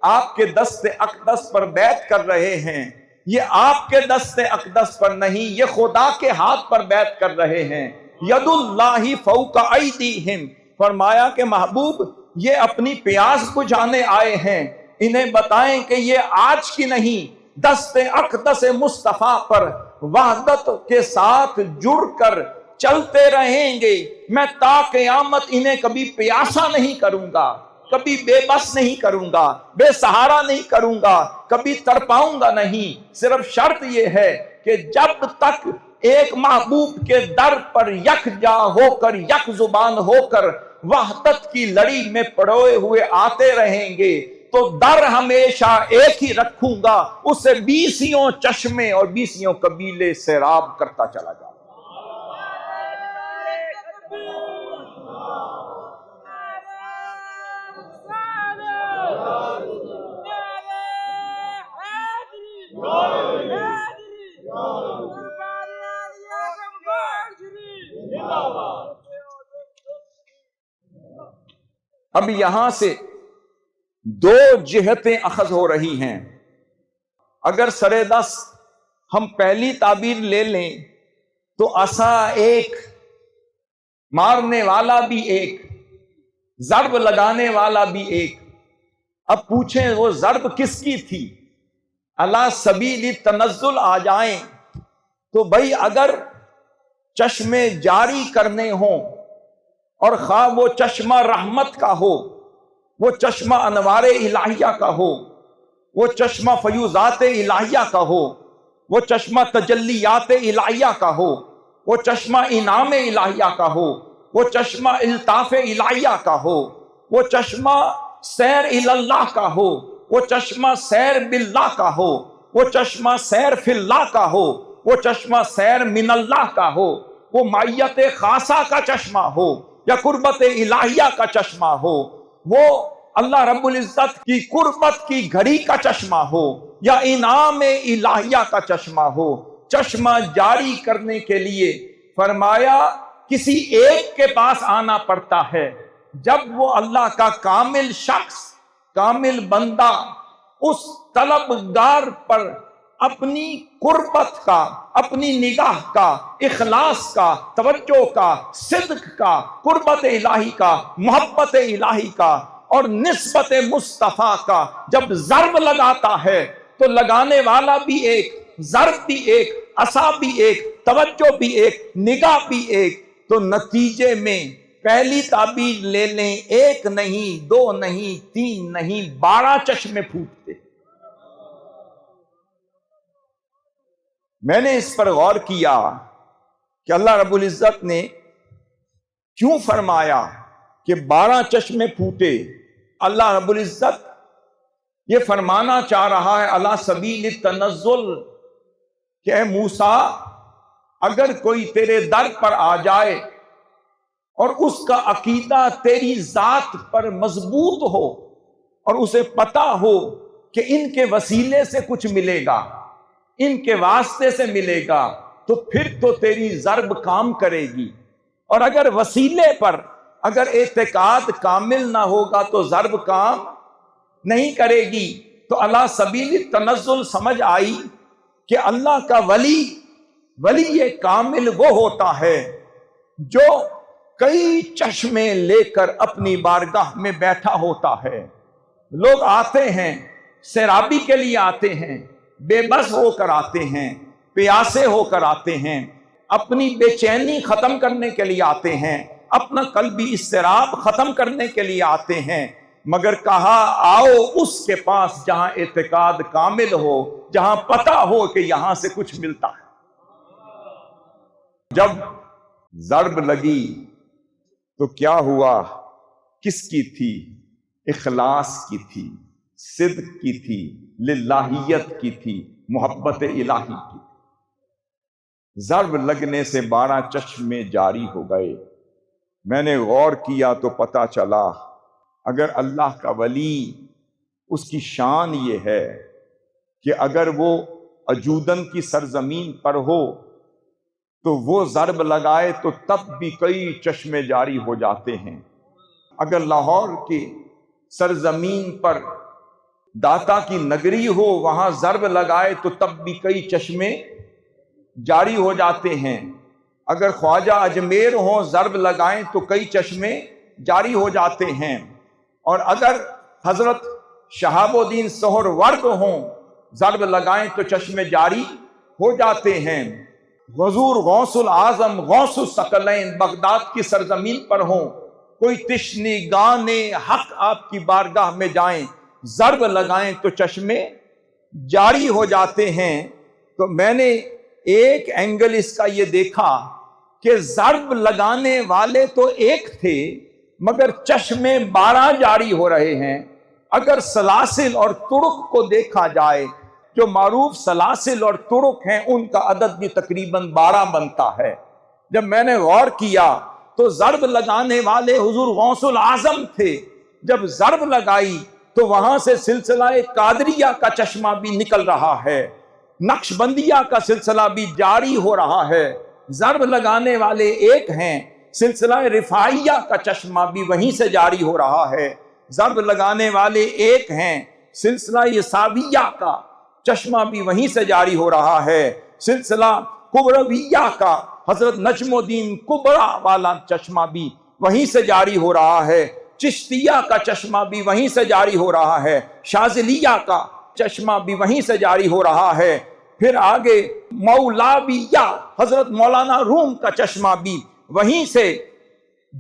آپ کے دست اقدس پر بیعت کر رہے ہیں، یہ آپ کے دست اقدس پر نہیں، یہ خدا کے ہاتھ پر بیعت کر رہے ہیں. ید اللہ فوق ایدیہم. فرمایا کہ محبوب یہ اپنی پیاس بجھانے آئے ہیں، انہیں بتائیں کہ یہ آج کی نہیں، دست اقدس مصطفیٰ پر وحدت کے ساتھ جڑ کر چلتے رہیں گے۔ میں تا قیامت انہیں کبھی پیاسا نہیں کروں گا، کبھی بے بس نہیں کروں گا، بے سہارا نہیں کروں گا، کبھی تڑپاؤں گا نہیں۔ صرف شرط یہ ہے کہ جب تک ایک محبوب کے در پر یکجا ہو کر، یک زبان ہو کر وحدت کی لڑی میں پڑوئے ہوئے آتے رہیں گے تو در ہمیشہ ایک ہی رکھوں گا، اسے بیسیوں چشمے اور بیسیوں قبیلے سیراب کرتا چلا جائے۔ اب یہاں سے دو جہتیں اخذ ہو رہی ہیں۔ اگر سرے دست ہم پہلی تعبیر لے لیں تو عصا ایک، مارنے والا بھی ایک، ضرب لگانے والا بھی ایک۔ اب پوچھیں وہ ضرب کس کی تھی؟ علی سبیل تنزل آ جائیں تو بھائی اگر چشمے جاری کرنے ہوں، اور خواہ وہ چشمہ رحمت کا ہو، وہ چشمہ انوار الہیہ کا ہو، وہ چشمہ فیوزات الہیہ کا ہو، وہ چشمہ تجلیات الہیہ کا ہو، وہ چشمہ انعام الہیہ کا ہو، وہ چشمہ الطاف الہیہ کا ہو، وہ چشمہ سیر اللہ کا ہو، وہ چشمہ سیر باللہ کا ہو، وہ چشمہ سیر فی اللہ کا ہو، وہ چشمہ سیر من اللہ کا ہو، وہ معیت خاصہ کا چشمہ ہو یا قربت الہیہ کا چشمہ ہو، وہ اللہ رب العزت کی قربت کی گھڑی کا چشمہ ہو یا انعام الہیہ کا چشمہ ہو، چشمہ جاری کرنے کے لیے فرمایا کسی ایک کے پاس آنا پڑتا ہے جب وہ اللہ کا کامل شخص، کامل بندہ اس طلبگار پر اپنی قربت کا، اپنی نگاہ کا، اخلاص کا، توجہ کا، صدق کا، قربت الہی کا، محبت الہی کا اور نسبت مصطفیٰ کا جب ضرب لگاتا ہے تو لگانے والا بھی ایک، ضرب بھی ایک، عصا بھی ایک، توجہ بھی ایک، نگاہ بھی ایک، تو نتیجے میں پہلی تعبیر لے لیں، ایک نہیں، دو نہیں، تین نہیں، 12 چشمے پھوٹتے۔ میں نے اس پر غور کیا کہ اللہ رب العزت نے کیوں فرمایا کہ 12 چشمے پھوٹے۔ اللہ رب العزت یہ فرمانا چاہ رہا ہے علی سبیل التنزل کہ اے موسیٰ، اگر کوئی تیرے در پر آ جائے اور اس کا عقیدہ تیری ذات پر مضبوط ہو اور اسے پتا ہو کہ ان کے وسیلے سے کچھ ملے گا، ان کے واسطے سے ملے گا، تو پھر تو تیری ضرب کام کرے گی۔ اور اگر وسیلے پر اگر اعتقاد کامل نہ ہوگا تو ضرب کام نہیں کرے گی۔ تو اللہ سبیل تنزل سمجھ آئی کہ اللہ کا ولی کامل وہ ہوتا ہے جو کئی چشمے لے کر اپنی بارگاہ میں بیٹھا ہوتا ہے۔ لوگ آتے ہیں، سیرابی کے لیے آتے ہیں، بے بس ہو کر آتے ہیں، پیاسے ہو کر آتے ہیں، اپنی بے چینی ختم کرنے کے لیے آتے ہیں، اپنا قلبی اضطراب ختم کرنے کے لیے آتے ہیں، مگر کہا آؤ اس کے پاس جہاں اعتقاد کامل ہو، جہاں پتہ ہو کہ یہاں سے کچھ ملتا ہے۔ جب ضرب لگی تو کیا ہوا؟ کس کی تھی؟ اخلاص کی تھی، صدق کی تھی، للہیت کی تھی، محبت الہی کی۔ ضرب لگنے سے 12 چشمے جاری ہو گئے۔ میں نے غور کیا تو پتا چلا اگر اللہ کا ولی، اس کی شان یہ ہے کہ اگر وہ اجودن کی سرزمین پر ہو تو وہ ضرب لگائے تو تب بھی کئی چشمے جاری ہو جاتے ہیں۔ اگر لاہور کی سرزمین پر داتا کی نگری ہو، وہاں ضرب لگائے تو تب بھی کئی چشمے جاری ہو جاتے ہیں۔ اگر خواجہ اجمیر ہوں، ضرب لگائیں تو کئی چشمے جاری ہو جاتے ہیں۔ اور اگر حضرت شہاب الدین سہرورد ہوں، ضرب لگائیں تو چشمے جاری ہو جاتے ہیں۔ حضور غوث العظم غوث الثقلین بغداد کی سرزمین پر ہوں، کوئی تشنگان حق آپ کی بارگاہ میں جائیں، ضرب لگائیں تو چشمے جاری ہو جاتے ہیں۔ تو میں نے ایک اینگل اس کا یہ دیکھا کہ ضرب لگانے والے تو ایک تھے مگر چشمے 12 جاری ہو رہے ہیں۔ اگر سلاسل اور طرق کو دیکھا جائے، جو معروف سلاسل اور طرق ہیں ان کا عدد بھی تقریباً 12 بنتا ہے۔ جب میں نے غور کیا تو ضرب لگانے والے حضور غوث العظم تھے، جب ضرب لگائی تو وہاں سے سلسلہ قادریہ کا چشمہ بھی نکل رہا ہے، نقش بندیہ کا سلسلہ بھی جاری ہو رہا ہے۔ ضرب لگانے والے ایک ہیں، سلسلہ رفاعیہ کا چشمہ بھی وہیں سے جاری ہو رہا ہے۔ ضرب لگانے والے ایک ہیں، سلسلہ یساویہ کا چشمہ بھی وہیں سے جاری ہو رہا ہے۔ سلسلہ کبرویہ کا حضرت نجم الدین کبرا والا چشمہ بھی وہیں سے جاری ہو رہا ہے۔ چشتیہ کا چشمہ بھی وہیں سے جاری ہو رہا ہے۔ شاذلیہ کا چشمہ بھی وہیں سے جاری ہو رہا ہے۔ پھر آگے مولاویہ حضرت مولانا روم کا چشمہ بھی وہیں سے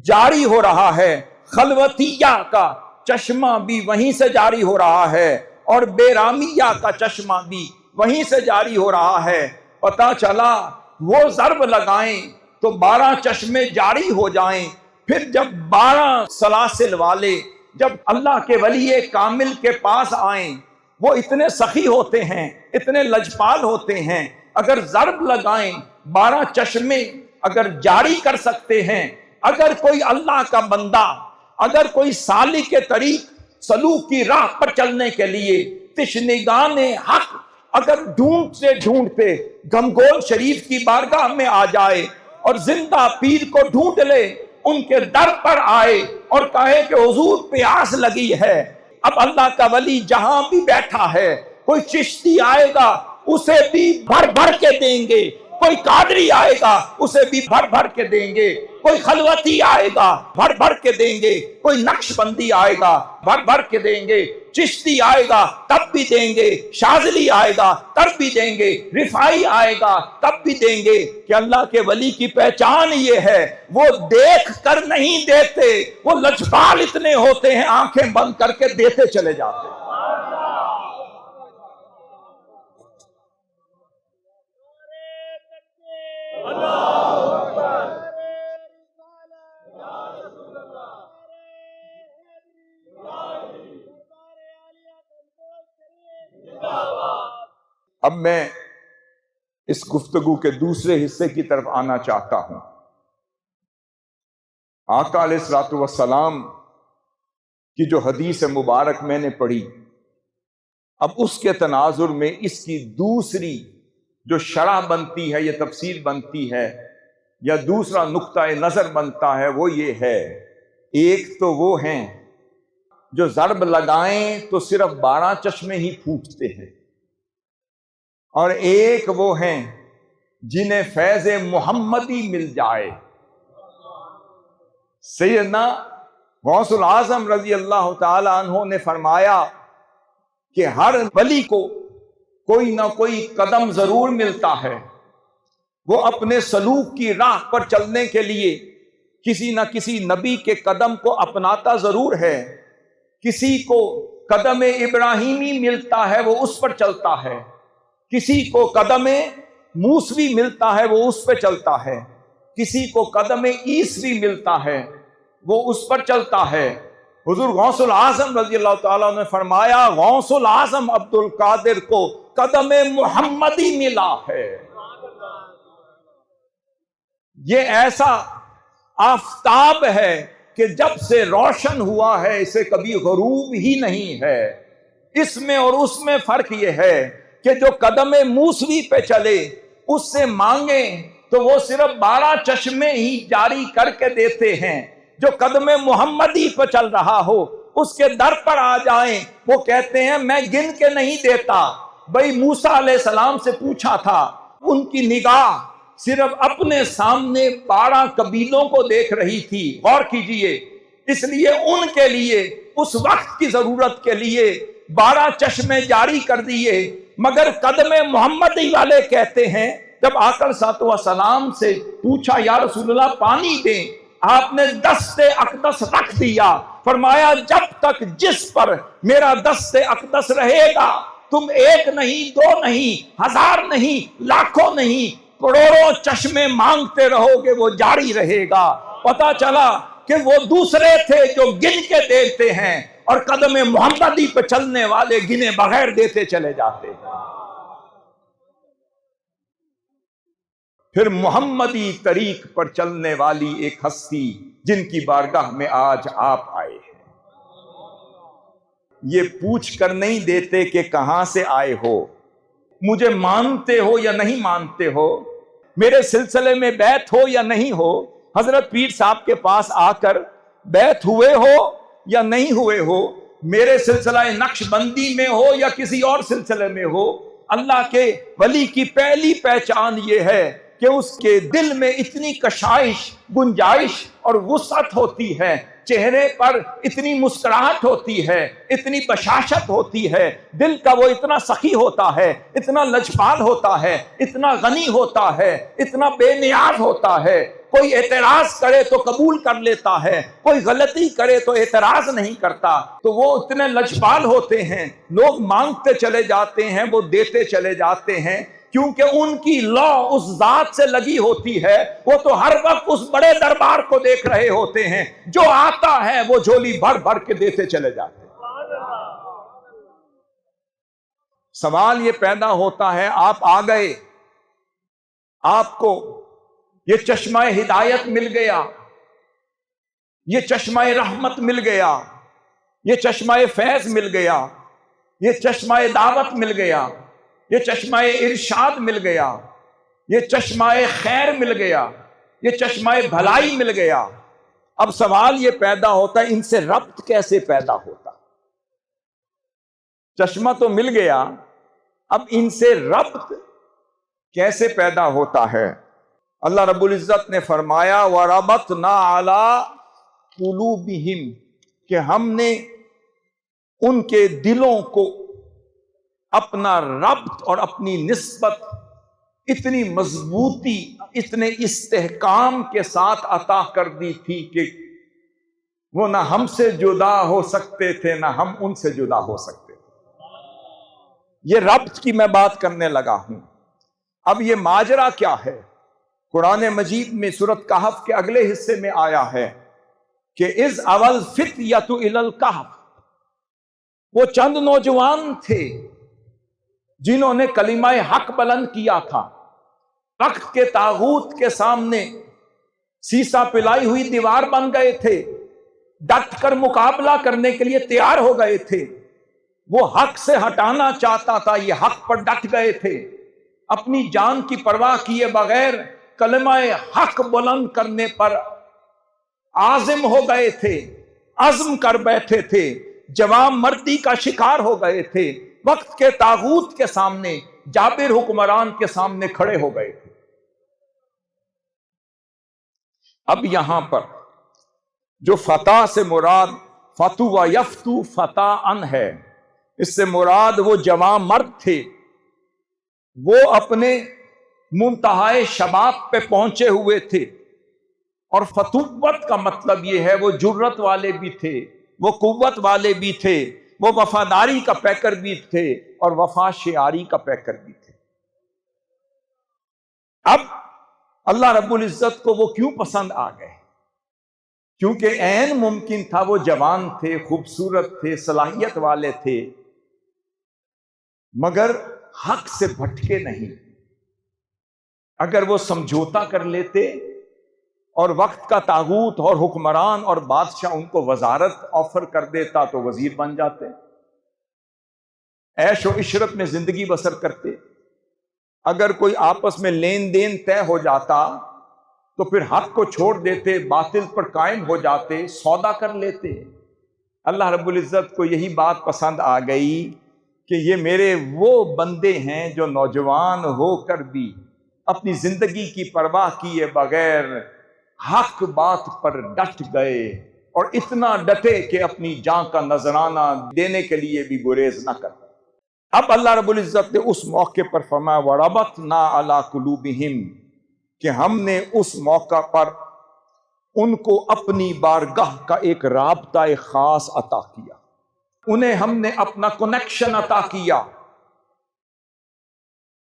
جاری ہو رہا ہے۔ خلوتیہ کا چشمہ بھی وہیں سے جاری ہو رہا ہے، اور بیرامیہ کا چشمہ بھی وہیں سے جاری ہو رہا ہے۔ پتہ چلا وہ ضرب لگائیں تو 12 چشمے جاری ہو جائیں۔ پھر جب 12 سلاسل والے جب اللہ کے ولی کامل کے پاس آئیں، وہ اتنے سخی ہوتے ہیں، اتنے لجپال ہوتے ہیں، اگر ضرب لگائیں 12 چشمے اگر جاری کر سکتے ہیں، اگر کوئی اللہ کا بندہ، اگر کوئی سالک کے طریق سلوک کی راہ پر چلنے کے لیے تشنگان حق اگر ڈھونڈتے ڈھونڈتے گھمگول شریف کی بارگاہ میں آ جائے اور زندہ پیر کو ڈھونڈ لے، ان کے در پر آئے اور کہے کہ حضور پیاس لگی ہے، اب اللہ کا ولی جہاں بھی بیٹھا ہے، کوئی چشتی آئے گا اسے بھی بھر بھر کے دیں گے، کوئی قادری آئے گا اسے بھی بھر بھر کے دیں گے، کوئی خلوتی آئے گا بھر بھر کے دیں گے، کوئی نقش بندی آئے گا بھر بھر کے دیں گے، چشتی آئے گا تب بھی دیں گے، شاذلی آئے گا تب بھی دیں گے، رفاعی آئے گا تب بھی دیں گے۔ کہ اللہ کے ولی کی پہچان یہ ہے، وہ دیکھ کر نہیں دیتے، وہ لجپال اتنے ہوتے ہیں آنکھیں بند کر کے دیتے چلے جاتے ہیں۔ اب میں اس گفتگو کے دوسرے حصے کی طرف آنا چاہتا ہوں۔ آقا علیہ الصلوۃ والسلام کی جو حدیث مبارک میں نے پڑھی، اب اس کے تناظر میں اس کی دوسری جو شرح بنتی ہے یا تفسیر بنتی ہے یا دوسرا نقطہ نظر بنتا ہے وہ یہ ہے، ایک تو وہ ہیں جو ضرب لگائیں تو صرف 12 چشمے ہی پھوٹتے ہیں، اور ایک وہ ہیں جنہیں فیض محمدی مل جائے۔ سیدنا غوث العظم رضی اللہ تعالی عنہ نے فرمایا کہ ہر ولی کو کوئی نہ کوئی قدم ضرور ملتا ہے، وہ اپنے سلوک کی راہ پر چلنے کے لیے کسی نہ کسی نبی کے قدم کو اپناتا ضرور ہے۔ کسی کو قدم ابراہیمی ملتا ہے وہ اس پر چلتا ہے، کسی کو قدم موسوی ملتا ہے وہ اس پہ چلتا ہے، کسی کو قدم عیسوی ملتا ہے وہ اس پر چلتا ہے۔ حضور غوث العظم رضی اللہ تعالیٰ نے فرمایا غوث العظم عبد القادر کو قدم محمدی ملا ہے۔ یہ ایسا آفتاب ہے کہ جب سے روشن ہوا ہے اسے کبھی غروب ہی نہیں ہے۔ اس میں اور اس میں فرق یہ ہے کہ جو قدم موسوی پہ چلے اس سے مانگیں تو وہ صرف 12 چشمے ہی جاری کر کے دیتے ہیں، جو قدم محمدی پہ چل رہا ہو اس کے در پر آ جائیں وہ کہتے ہیں میں گن کے نہیں دیتا۔ بھائی موسیٰ علیہ السلام سے پوچھا تھا، ان کی نگاہ صرف اپنے سامنے 12 قبیلوں کو دیکھ رہی تھی، غور کیجئے، اس لیے ان کے لیے اس وقت کی ضرورت کے لیے 12 چشمے جاری کر دیے، مگر قدم محمدی والے کہتے ہیں جب آقا صلی اللہ علیہ وسلم سے پوچھا یا رسول اللہ پانی دیں، آپ نے دست اقدس رکھ دیا، فرمایا جب تک جس پر میرا دست اقدس رہے گا، تم 1 نہیں 2 نہیں 1000 نہیں لاکھوں نہیں کروڑوں چشمے مانگتے رہو گے، وہ جاری رہے گا۔ پتا چلا کہ وہ دوسرے تھے جو گن کے دیتے ہیں، اور قدم محمدی پہ چلنے والے گنے بغیر دیتے چلے جاتے ہیں۔ پھر محمدی طریق پر چلنے والی ایک ہستی جن کی بارگاہ میں آج آپ آئے ہیں، یہ پوچھ کر نہیں دیتے کہ کہاں سے آئے ہو، مجھے مانتے ہو یا نہیں مانتے ہو، میرے سلسلے میں بیعت ہو یا نہیں ہو، حضرت پیر صاحب کے پاس آ کر بیعت ہوئے ہو یا نہیں ہوئے ہو، میرے سلسلہ نقش بندی میں ہو یا کسی اور سلسلے میں ہو، اللہ کے ولی کی پہلی پہچان یہ ہے کہ اس کے دل میں اتنی کشائش، گنجائش اور وسعت ہوتی ہے، چہرے پر اتنی مسکراہٹ ہوتی ہے، اتنی بشاشت ہوتی ہے، دل کا وہ اتنا سخی ہوتا ہے، اتنا لجپال ہوتا ہے، اتنا غنی ہوتا ہے، اتنا بے نیاز ہوتا ہے، کوئی اعتراض کرے تو قبول کر لیتا ہے، کوئی غلطی کرے تو اعتراض نہیں کرتا، تو وہ اتنے لجپال ہوتے ہیں، لوگ مانگتے چلے جاتے ہیں، وہ دیتے چلے جاتے ہیں، کیونکہ ان کی لا اس ذات سے لگی ہوتی ہے، وہ تو ہر وقت اس بڑے دربار کو دیکھ رہے ہوتے ہیں، جو آتا ہے وہ جھولی بھر بھر کے دیتے چلے جاتے ہیں۔ سوال یہ پیدا ہوتا ہے، آپ آ گئے، آپ کو یہ چشمہ ہدایت مل گیا، یہ چشمہ رحمت مل گیا، یہ چشمہ فیض مل گیا، یہ چشمہ دعوت مل گیا، یہ چشمہ ارشاد مل گیا، یہ چشمہ خیر مل گیا، یہ چشمہ بھلائی مل گیا۔ اب سوال یہ پیدا ہوتا ہے ان سے ربط کیسے پیدا ہوتا؟ چشمہ تو مل گیا، اب ان سے ربط کیسے پیدا ہوتا ہے؟ اللہ رب العزت نے فرمایا وَرَبَطْنَا عَلَىٰ قُلُوبِهِمْ، کہ ہم نے ان کے دلوں کو اپنا ربط اور اپنی نسبت اتنی مضبوطی، اتنے استحکام کے ساتھ عطا کر دی تھی کہ وہ نہ ہم سے جدا ہو سکتے تھے نہ ہم ان سے جدا ہو سکتے تھے۔ یہ ربط کی میں بات کرنے لگا ہوں۔ اب یہ ماجرا کیا ہے؟ قرآن مجید میں سورۃ کہف کے اگلے حصے میں آیا ہے کہ اذ اول فتیۃ الی الکہف، وہ چند نوجوان تھے جنہوں نے کلمہ حق بلند کیا تھا، وقت کے طاغوت کے سامنے سیسا پلائی ہوئی دیوار بن گئے تھے، ڈٹ کر مقابلہ کرنے کے لیے تیار ہو گئے تھے، وہ حق سے ہٹانا چاہتا تھا، یہ حق پر ڈٹ گئے تھے، اپنی جان کی پرواہ کیے بغیر کلمہ حق بلند کرنے پر عازم ہو گئے تھے، عزم کر بیٹھے تھے، جوان مردی کا شکار ہو گئے تھے، وقت کے طاغوت کے سامنے، جابر حکمران کے سامنے کھڑے ہو گئے تھے۔ اب یہاں پر جو فتح سے مراد فتو و یفتو فتح ان ہے، اس سے مراد وہ جوان مرد تھے، وہ اپنے منتہائے شباب پہ پہنچے ہوئے تھے، اور فتوت کا مطلب یہ ہے وہ جرت والے بھی تھے، وہ قوت والے بھی تھے، وہ وفاداری کا پیکر بھی تھے اور وفا شعاری کا پیکر بھی تھے۔ اب اللہ رب العزت کو وہ کیوں پسند آ گئے؟ کیونکہ عین ممکن تھا وہ جوان تھے، خوبصورت تھے، صلاحیت والے تھے، مگر حق سے بھٹکے نہیں۔ اگر وہ سمجھوتا کر لیتے اور وقت کا طاغوت اور حکمران اور بادشاہ ان کو وزارت آفر کر دیتا تو وزیر بن جاتے، عیش و عشرت میں زندگی بسر کرتے۔ اگر کوئی آپس میں لین دین طے ہو جاتا تو پھر حق کو چھوڑ دیتے، باطل پر قائم ہو جاتے، سودا کر لیتے۔ اللہ رب العزت کو یہی بات پسند آ گئی کہ یہ میرے وہ بندے ہیں جو نوجوان ہو کر بھی اپنی زندگی کی پرواہ کیے بغیر حق بات پر ڈٹ گئے، اور اتنا ڈٹے کہ اپنی جان کا نذرانہ دینے کے لیے بھی گریز نہ کرتے۔ اب اللہ رب العزت نے اس موقع پر فرمایا وَرَبَطْنَا عَلَىٰ قُلُوبِهِمْ، کہ ہم نے اس موقع پر ان کو اپنی بارگاہ کا ایک رابطہ خاص عطا کیا، انہیں ہم نے اپنا کنیکشن عطا کیا۔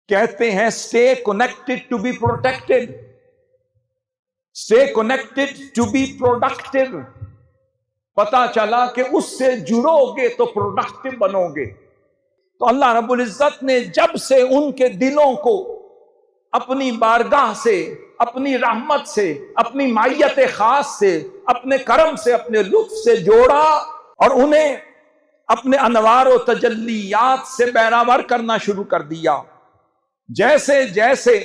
کہتے ہیں stay connected to be protected, stay connected to be productive۔ پتا چلا کہ اس سے جڑو گے تو پروڈکٹیو بنو گے۔ تو اللہ رب العزت نے جب سے ان کے دلوں کو اپنی بارگاہ سے، اپنی رحمت سے، اپنی معیت خاص سے، اپنے کرم سے، اپنے لطف سے جوڑا اور انہیں اپنے انوار و تجلیات سے بہراور کرنا شروع کر دیا، جیسے جیسے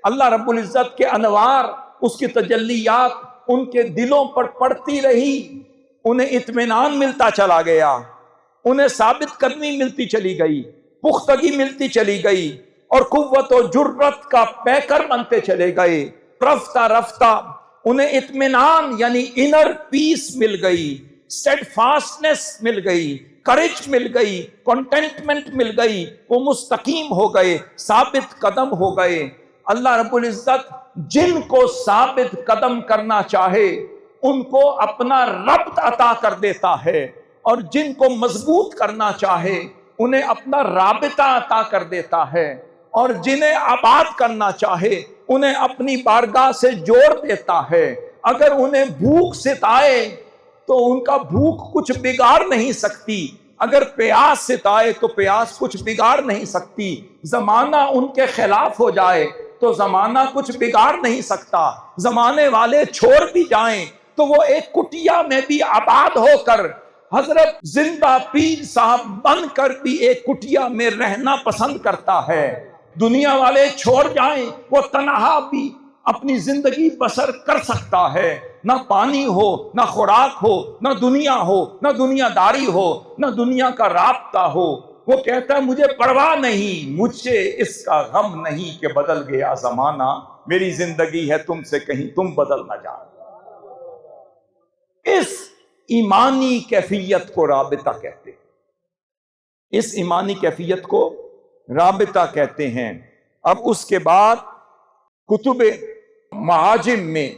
اللہ رب العزت کے انوار، اس کی تجلیات ان کے دلوں پر پڑتی رہی، انہیں اطمینان ملتا چلا گیا، انہیں ثابت قدمی ملتی چلی گئی، پختگی ملتی چلی گئی، اور قوت و جرت کا پیکر بنتے چلے گئے۔ رفتہ رفتہ انہیں اطمینان یعنی انر پیس مل گئی، سیڈ فاسٹنس مل گئی، کریج مل گئی، کنٹینٹمنٹ مل گئی، وہ مستقیم ہو گئے، ثابت قدم ہو گئے۔ اللہ رب العزت جن کو ثابت قدم کرنا چاہے ان کو اپنا ربط عطا کر دیتا ہے، اور جن کو مضبوط کرنا چاہے انہیں اپنا رابطہ عطا کر دیتا ہے، اور جنہیں آباد کرنا چاہے انہیں اپنی بارگاہ سے جوڑ دیتا ہے۔ اگر انہیں بھوک ستائے تو ان کا بھوک کچھ بگاڑ نہیں سکتی، اگر پیاس ستائے تو پیاس کچھ بگاڑ نہیں سکتی، زمانہ ان کے خلاف ہو جائے تو زمانہ کچھ بگاڑ نہیں سکتا، زمانے والے چھوڑ بھی جائیں تو وہ ایک کٹیا میں بھی آباد ہو کر حضرت زندہ پیر صاحب بن کر بھی ایک کٹیا میں رہنا پسند کرتا ہے۔ دنیا والے چھوڑ جائیں وہ تنہا بھی اپنی زندگی بسر کر سکتا ہے، نہ پانی ہو، نہ خوراک ہو، نہ دنیا ہو، نہ دنیا داری ہو، نہ دنیا کا رابطہ ہو۔ وہ کہتا ہے مجھے پرواہ نہیں، مجھ سے اس کا غم نہیں کہ بدل گیا زمانہ، میری زندگی ہے تم سے کہیں تم بدل نہ جاؤ۔ اس ایمانی کیفیت کو رابطہ کہتے ہیں، اس ایمانی کیفیت کو رابطہ کہتے ہیں۔ اب اس کے بعد کتب معاجم میں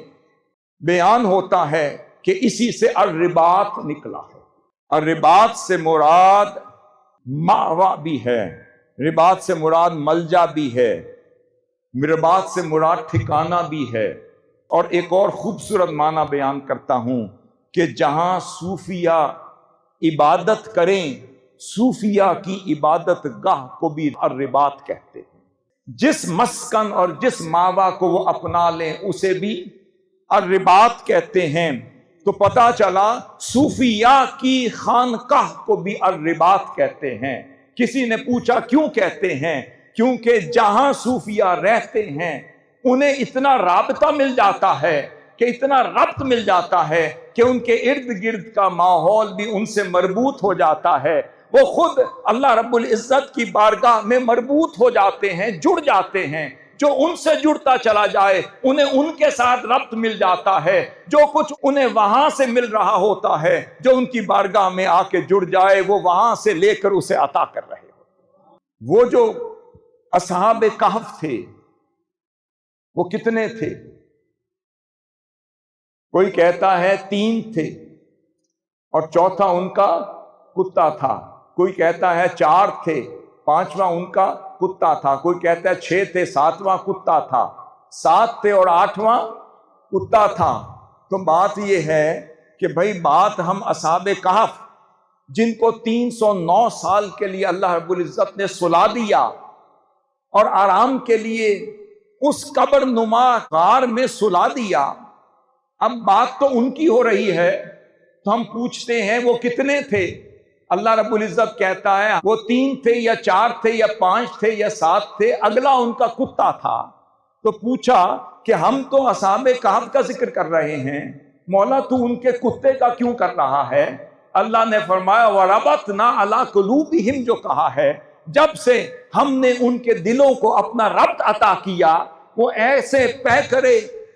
بیان ہوتا ہے کہ اسی سے الرباط نکلا ہے۔ الرباط سے مراد مأوا بھی ہے، رباط سے مراد ملجا بھی ہے، رباط سے مراد ٹھکانہ بھی ہے، اور ایک اور خوبصورت معنی بیان کرتا ہوں کہ جہاں صوفیہ عبادت کریں، صوفیہ کی عبادت گاہ کو بھی الرباط کہتے ہیں۔ جس مسکن اور جس ماوا کو وہ اپنا لیں اسے بھی الرباط کہتے ہیں۔ تو پتا چلا صوفیہ کی خانقاہ کو بھی الرباط کہتے ہیں۔ کسی نے پوچھا کیوں کہتے ہیں؟ کیونکہ جہاں صوفیہ رہتے ہیں انہیں اتنا رابطہ مل جاتا ہے کہ اتنا ربط مل جاتا ہے کہ ان کے ارد گرد کا ماحول بھی ان سے مربوط ہو جاتا ہے، وہ خود اللہ رب العزت کی بارگاہ میں مربوط ہو جاتے ہیں، جڑ جاتے ہیں۔ جو ان سے جڑتا چلا جائے انہیں ان کے ساتھ ربط مل جاتا ہے، جو کچھ انہیں وہاں سے مل رہا ہوتا ہے، جو ان کی بارگاہ میں آ کے جڑ جائے وہ وہاں سے لے کر اسے عطا کر رہے ہو۔ وہ جو اصحاب کہف تھے وہ کتنے تھے؟ کوئی کہتا ہے 3 تھے اور چوتھا ان کا کتا تھا، کوئی کہتا ہے 4 تھے، 5واں ان کا کتا تھا، کوئی کہتا ہے 6 تھے، 7واں کتا تھا، 7 تھے اور 8واں کتا تھا۔ تو بات یہ ہے کہ بھائی بات ہم اصحاب کہف جن کو 309 سال کے لیے اللہ رب العزت نے سلا دیا اور آرام کے لیے اس قبر نما غار میں سلا دیا، اب بات تو ان کی ہو رہی ہے، تو ہم پوچھتے ہیں وہ کتنے تھے؟ اللہ رب العزت کہتا ہے وہ 3 تھے یا 4 تھے یا 5 تھے یا 7 تھے، اگلا ان کا کتا تھا۔ تو پوچھا کہ ہم تو اصحاب کہف کا ذکر کر رہے ہیں، مولا تو ان کے کتے کا کیوں کر رہا ہے؟ اللہ نے فرمایا وَرَبَطْنَا عَلَىٰ قُلُوبِهِمْ جو کہا ہے، جب سے ہم نے ان کے دلوں کو اپنا ربط عطا کیا وہ ایسے پیکرے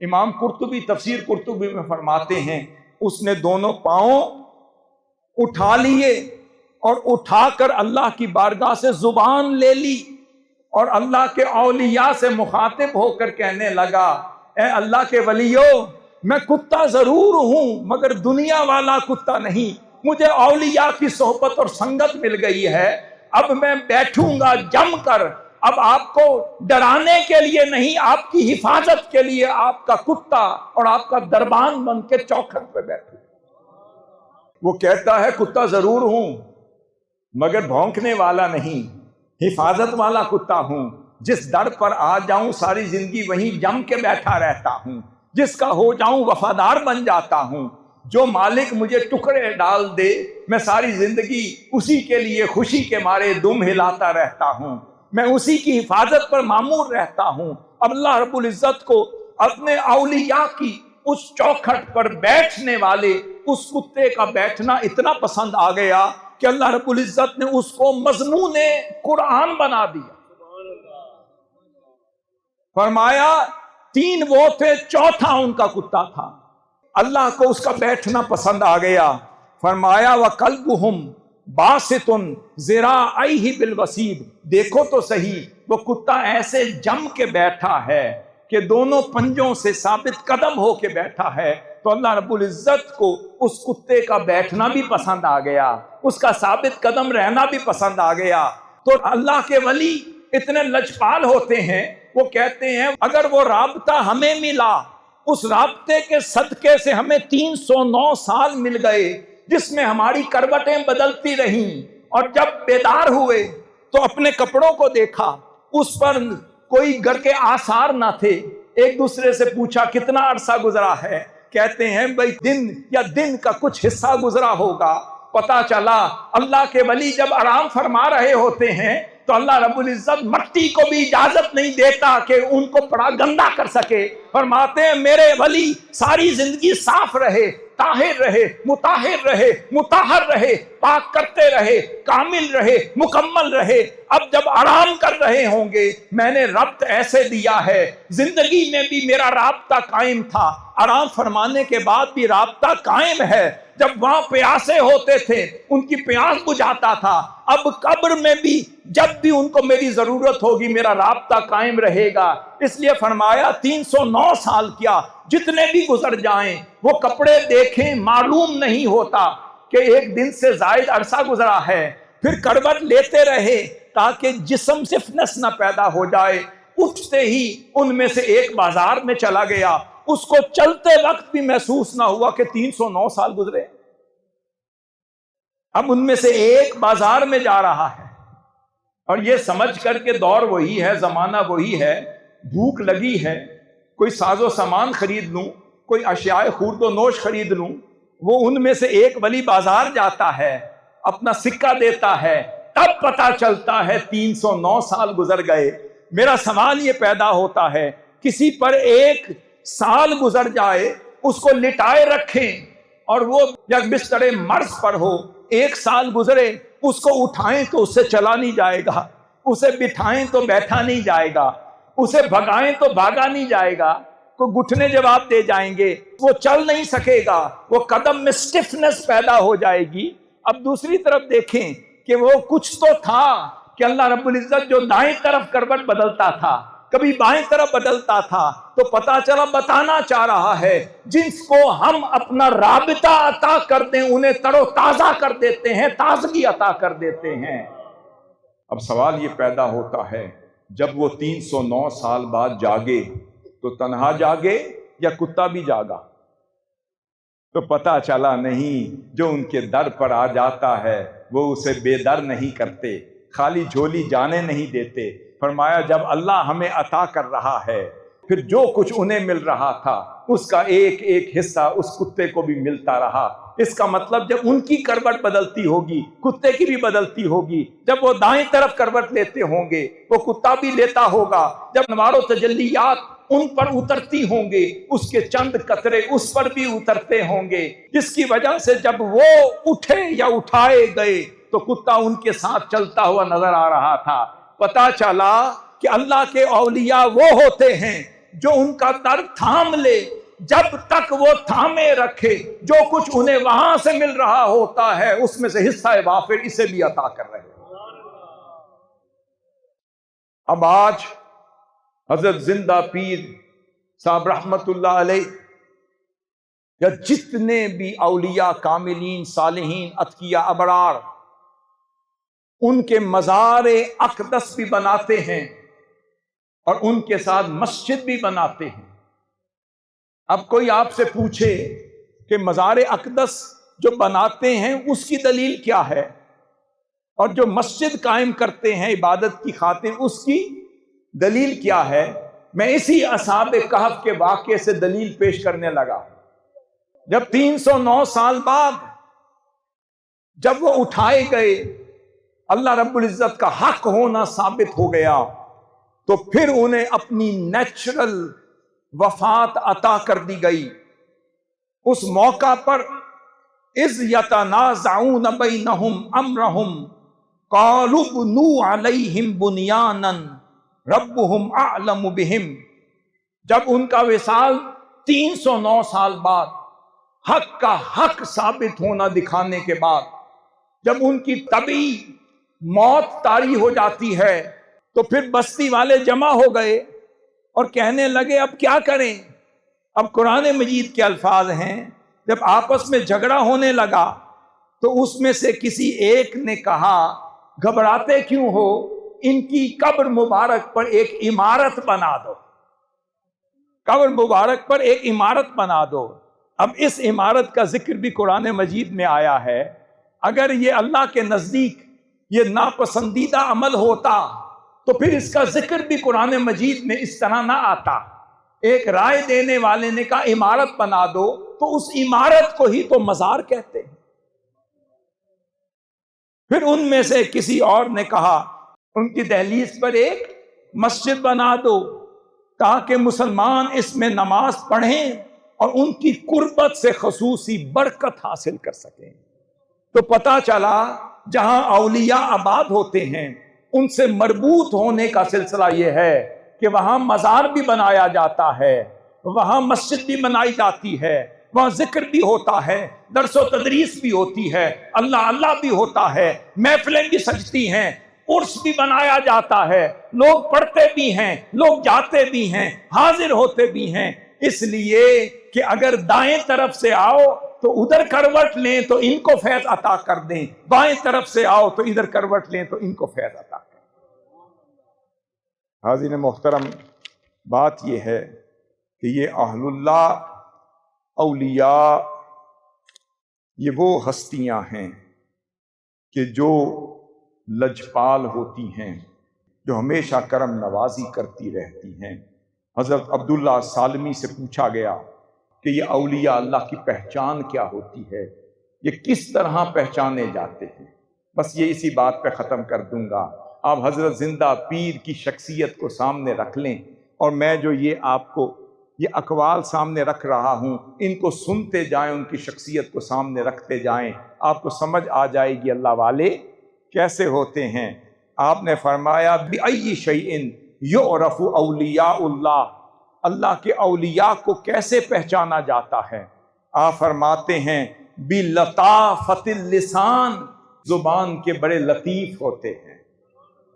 امام قرطبی تفسیر قرطبی میں فرماتے ہیں اس نے دونوں پاؤں اٹھا لیے اور اٹھا کر اللہ کی بارگاہ سے زبان لے لی اور اللہ کے اولیاء سے مخاطب ہو کر کہنے لگا، اے اللہ کے ولیو، میں کتا ضرور ہوں مگر دنیا والا کتا نہیں، مجھے اولیاء کی صحبت اور سنگت مل گئی ہے، اب میں بیٹھوں گا جم کر، اب آپ کو ڈرانے کے لیے نہیں، آپ کی حفاظت کے لیے آپ کا کتا اور آپ کا دربان بن کے چوکھٹ پہ بیٹھوں۔ وہ کہتا ہے کتا ضرور ہوں مگر بھونکنے والا نہیں، حفاظت والا کتا ہوں، جس در پر آ جاؤں ساری زندگی وہیں جم کے بیٹھا رہتا ہوں، جس کا ہو جاؤں وفادار بن جاتا ہوں، جو مالک مجھے ٹکڑے ڈال دے میں ساری زندگی اسی کے لیے خوشی کے مارے دم ہلاتا رہتا ہوں، میں اسی کی حفاظت پر معمور رہتا ہوں۔ اب اللہ رب العزت کو اپنے اولیاء کی اس چوکھٹ پر بیٹھنے والے اس کتے کا بیٹھنا اتنا پسند آ گیا کہ اللہ رب العزت نے اس کو مضمون قرآن بنا دیا۔ فرمایا 3 وہ تھے، چوتھا ان کا کتا تھا، اللہ کو اس کا بیٹھنا پسند آ گیا۔ فرمایا وَقَلْبُهُمْ بَاسِطٌ ذِرَاعَيْهِ بِالْوَسِيدِ، دیکھو تو صحیح وہ کتا ایسے جم کے بیٹھا ہے کہ دونوں پنجوں سے ثابت قدم ہو کے بیٹھا ہے، تو اللہ رب العزت کو اس کتے کا بیٹھنا بھی پسند آ گیا، اس کا ثابت قدم رہنا بھی پسند آ گیا۔ تو اللہ کے ولی اتنے لجپال ہوتے ہیں، وہ کہتے ہیں اگر وہ رابطہ ہمیں ملا، اس رابطے کے صدقے سے ہمیں 309 سال مل گئے جس میں ہماری کروٹیں بدلتی رہیں، اور جب بیدار ہوئے تو اپنے کپڑوں کو دیکھا، اس پر کوئی گھر کے آثار نہ تھے، ایک دوسرے سے پوچھا کتنا عرصہ گزرا ہے، کہتے ہیں بھئی دن یا دن کا کچھ حصہ گزرا ہوگا۔ پتا چلا اللہ کے ولی جب آرام فرما رہے ہوتے ہیں تو اللہ رب العزت مٹی کو بھی اجازت نہیں دیتا کہ ان کو بڑا گندا کر سکے، فرماتے ہیں میرے ولی ساری زندگی صاف رہے، طاہر رہے، مطہر رہے، مطہر رہے، پاک کرتے رہے، کامل رہے، مکمل رہے۔ اب جب آرام کر رہے ہوں گے میں نے ربط ایسے دیا ہے، زندگی میں بھی میرا رابطہ قائم تھا، آرام فرمانے کے بعد بھی رابطہ قائم ہے، جب وہاں پیاسے ہوتے تھے ان کی پیاس بجھاتا تھا، اب قبر میں بھی جب بھی ان کو میری ضرورت ہوگی میرا رابطہ قائم رہے گا۔ اس لیے فرمایا 309 سال کیا جتنے بھی گزر جائیں، وہ کپڑے دیکھیں معلوم نہیں ہوتا کہ ایک دن سے زائد عرصہ گزرا ہے، پھر کروٹ لیتے رہے تاکہ جسم سے فٹنس نہ پیدا ہو جائے، اٹھتے ہی ان میں سے ایک بازار میں چلا گیا، اس کو چلتے وقت بھی محسوس نہ ہوا کہ 309 سال گزرے۔ اب ان میں سے ایک بازار میں جا رہا ہے اور یہ سمجھ کر کے دور وہی ہے، زمانہ وہی ہے، بھوک لگی ہے، کوئی ساز و سامان خرید لوں، کوئی اشیاء خورد و نوش خرید لوں، وہ ان میں سے ایک ولی بازار جاتا ہے، اپنا سکہ دیتا ہے، تب پتا چلتا ہے 309 سال گزر گئے۔ میرا سوال یہ پیدا ہوتا ہے کسی پر ایک سال گزر جائے، اس کو لٹائے رکھیں اور وہ یک بستر مرض پر ہو، 1 سال گزرے، اس کو اٹھائیں تو اس سے چلا نہیں جائے گا، اسے بٹھائیں تو بیٹھا نہیں جائے گا، اسے بھگائیں تو بھاگا نہیں جائے گا، کو گھٹنے جواب دے جائیں گے، وہ چل نہیں سکے گا، وہ قدم میں سٹفنس پیدا ہو جائے گی۔ اب دوسری طرف دیکھیں کہ وہ کچھ تو تھا کہ اللہ رب العزت جو دائیں طرف کروٹ بدلتا تھا، کبھی بائیں طرف بدلتا تھا، تو پتا چلا بتانا چاہ رہا ہے جس کو ہم اپنا رابطہ عطا کر دیں انہیں تر و تازہ کر دیتے ہیں، تازگی عطا کر دیتے ہیں۔ اب سوال یہ پیدا ہوتا ہے جب وہ 309 سال بعد جاگے تو تنہا جاگے یا کتا بھی جاگا؟ تو پتا چلا نہیں، جو ان کے در پر آ جاتا ہے وہ اسے بے در نہیں کرتے، خالی جھولی جانے نہیں دیتے۔ فرمایا جب اللہ ہمیں عطا کر رہا ہے پھر جو کچھ انہیں مل رہا تھا اس کا ایک ایک حصہ اس کتے کو بھی ملتا رہا۔ اس کا مطلب جب ان کی کروٹ بدلتی ہوگی کتے کی بھی بدلتی ہوگی، جب وہ دائیں طرف کروٹ لیتے ہوں گے وہ کتا بھی لیتا ہوگا، جب انوار و تجلیات ان پر اترتی ہوں گے اس کے چند قطرے اس پر بھی اترتے ہوں گے، جس کی وجہ سے جب وہ اٹھے یا اٹھائے گئے تو کتا ان کے ساتھ چلتا ہوا نظر آ رہا تھا۔ پتا چلا کہ اللہ کے اولیاء وہ ہوتے ہیں جو ان کا در تھام لے، جب تک وہ تھامے رکھے جو کچھ انہیں وہاں سے مل رہا ہوتا ہے اس میں سے حصہ وافر اسے بھی عطا کر رہے ہیں۔ اب آج حضرت زندہ پیر صاحب رحمت اللہ علیہ یا جتنے بھی اولیاء کاملین صالحین اتقیاء ابرار ان کے مزار اقدس بھی بناتے ہیں اور ان کے ساتھ مسجد بھی بناتے ہیں۔ اب کوئی آپ سے پوچھے کہ مزار اقدس جو بناتے ہیں اس کی دلیل کیا ہے، اور جو مسجد قائم کرتے ہیں عبادت کی خاطر اس کی دلیل کیا ہے، میں اسی اصحاب کہف کے واقعے سے دلیل پیش کرنے لگا۔ جب 309 سال بعد جب وہ اٹھائے گئے، اللہ رب العزت کا حق ہونا ثابت ہو گیا، تو پھر انہیں اپنی نیچرل وفات عطا کر دی گئی۔ اس موقع پر اذ یتنازعون بینہم امرہم قالوا بنوا علیہم بنیانا ربہم اعلم بہم، جب ان کا وصال 309 سال بعد حق کا حق ثابت ہونا دکھانے کے بعد جب ان کی طبعی موت طاری ہو جاتی ہے، تو پھر بستی والے جمع ہو گئے اور کہنے لگے اب کیا کریں۔ اب قرآن مجید کے الفاظ ہیں، جب آپس میں جھگڑا ہونے لگا تو اس میں سے کسی ایک نے کہا گھبراتے کیوں ہو، ان کی قبر مبارک پر ایک عمارت بنا دو، قبر مبارک پر ایک عمارت بنا دو۔ اب اس عمارت کا ذکر بھی قرآن مجید میں آیا ہے۔ اگر یہ اللہ کے نزدیک یہ ناپسندیدہ عمل ہوتا تو پھر اس کا ذکر بھی قرآن مجید میں اس طرح نہ آتا۔ ایک رائے دینے والے نے کہا عمارت بنا دو، تو اس عمارت کو ہی تو مزار کہتے ہیں۔ پھر ان میں سے کسی اور نے کہا ان کی دہلیز پر ایک مسجد بنا دو تاکہ مسلمان اس میں نماز پڑھیں اور ان کی قربت سے خصوصی برکت حاصل کر سکیں۔ تو پتہ چلا جہاں اولیاء آباد ہوتے ہیں ان سے مربوط ہونے کا سلسلہ یہ ہے کہ وہاں مزار بھی بنایا جاتا ہے، وہاں مسجد بھی بنائی جاتی ہے، وہاں ذکر بھی ہوتا ہے، درس و تدریس بھی ہوتی ہے، اللہ اللہ بھی ہوتا ہے، محفلیں بھی سجتی ہیں، عرس بھی بنایا جاتا ہے، لوگ پڑھتے بھی ہیں، لوگ جاتے بھی ہیں، حاضر ہوتے بھی ہیں۔ اس لیے کہ اگر دائیں طرف سے آؤ تو ادھر کروٹ لیں تو ان کو فیض عطا کر دیں، بائیں طرف سے آؤ تو ادھر کروٹ لیں تو ان کو فیض عطا کر دیں۔ حاضرین محترم، بات یہ ہے کہ یہ اہل اللہ اولیاء یہ وہ ہستیاں ہیں کہ جو لجپال ہوتی ہیں، جو ہمیشہ کرم نوازی کرتی رہتی ہیں۔ حضرت عبداللہ سالمی سے پوچھا گیا کہ یہ اولیاء اللہ کی پہچان کیا ہوتی ہے، یہ کس طرح پہچانے جاتے ہیں؟ بس یہ اسی بات پہ ختم کر دوں گا۔ آپ حضرت زندہ پیر کی شخصیت کو سامنے رکھ لیں، اور میں جو یہ آپ کو یہ اقوال سامنے رکھ رہا ہوں ان کو سنتے جائیں، ان کی شخصیت کو سامنے رکھتے جائیں، آپ کو سمجھ آ جائے گی اللہ والے کیسے ہوتے ہیں۔ آپ نے فرمایا بِأَيِّ شَيْءٍ یعرف اولیاء اللہ، اللہ کے اولیاء کو کیسے پہچانا جاتا ہے؟ آپ فرماتے ہیں بِلَطَافَةِ اللسان، زبان کے بڑے لطیف ہوتے ہیں،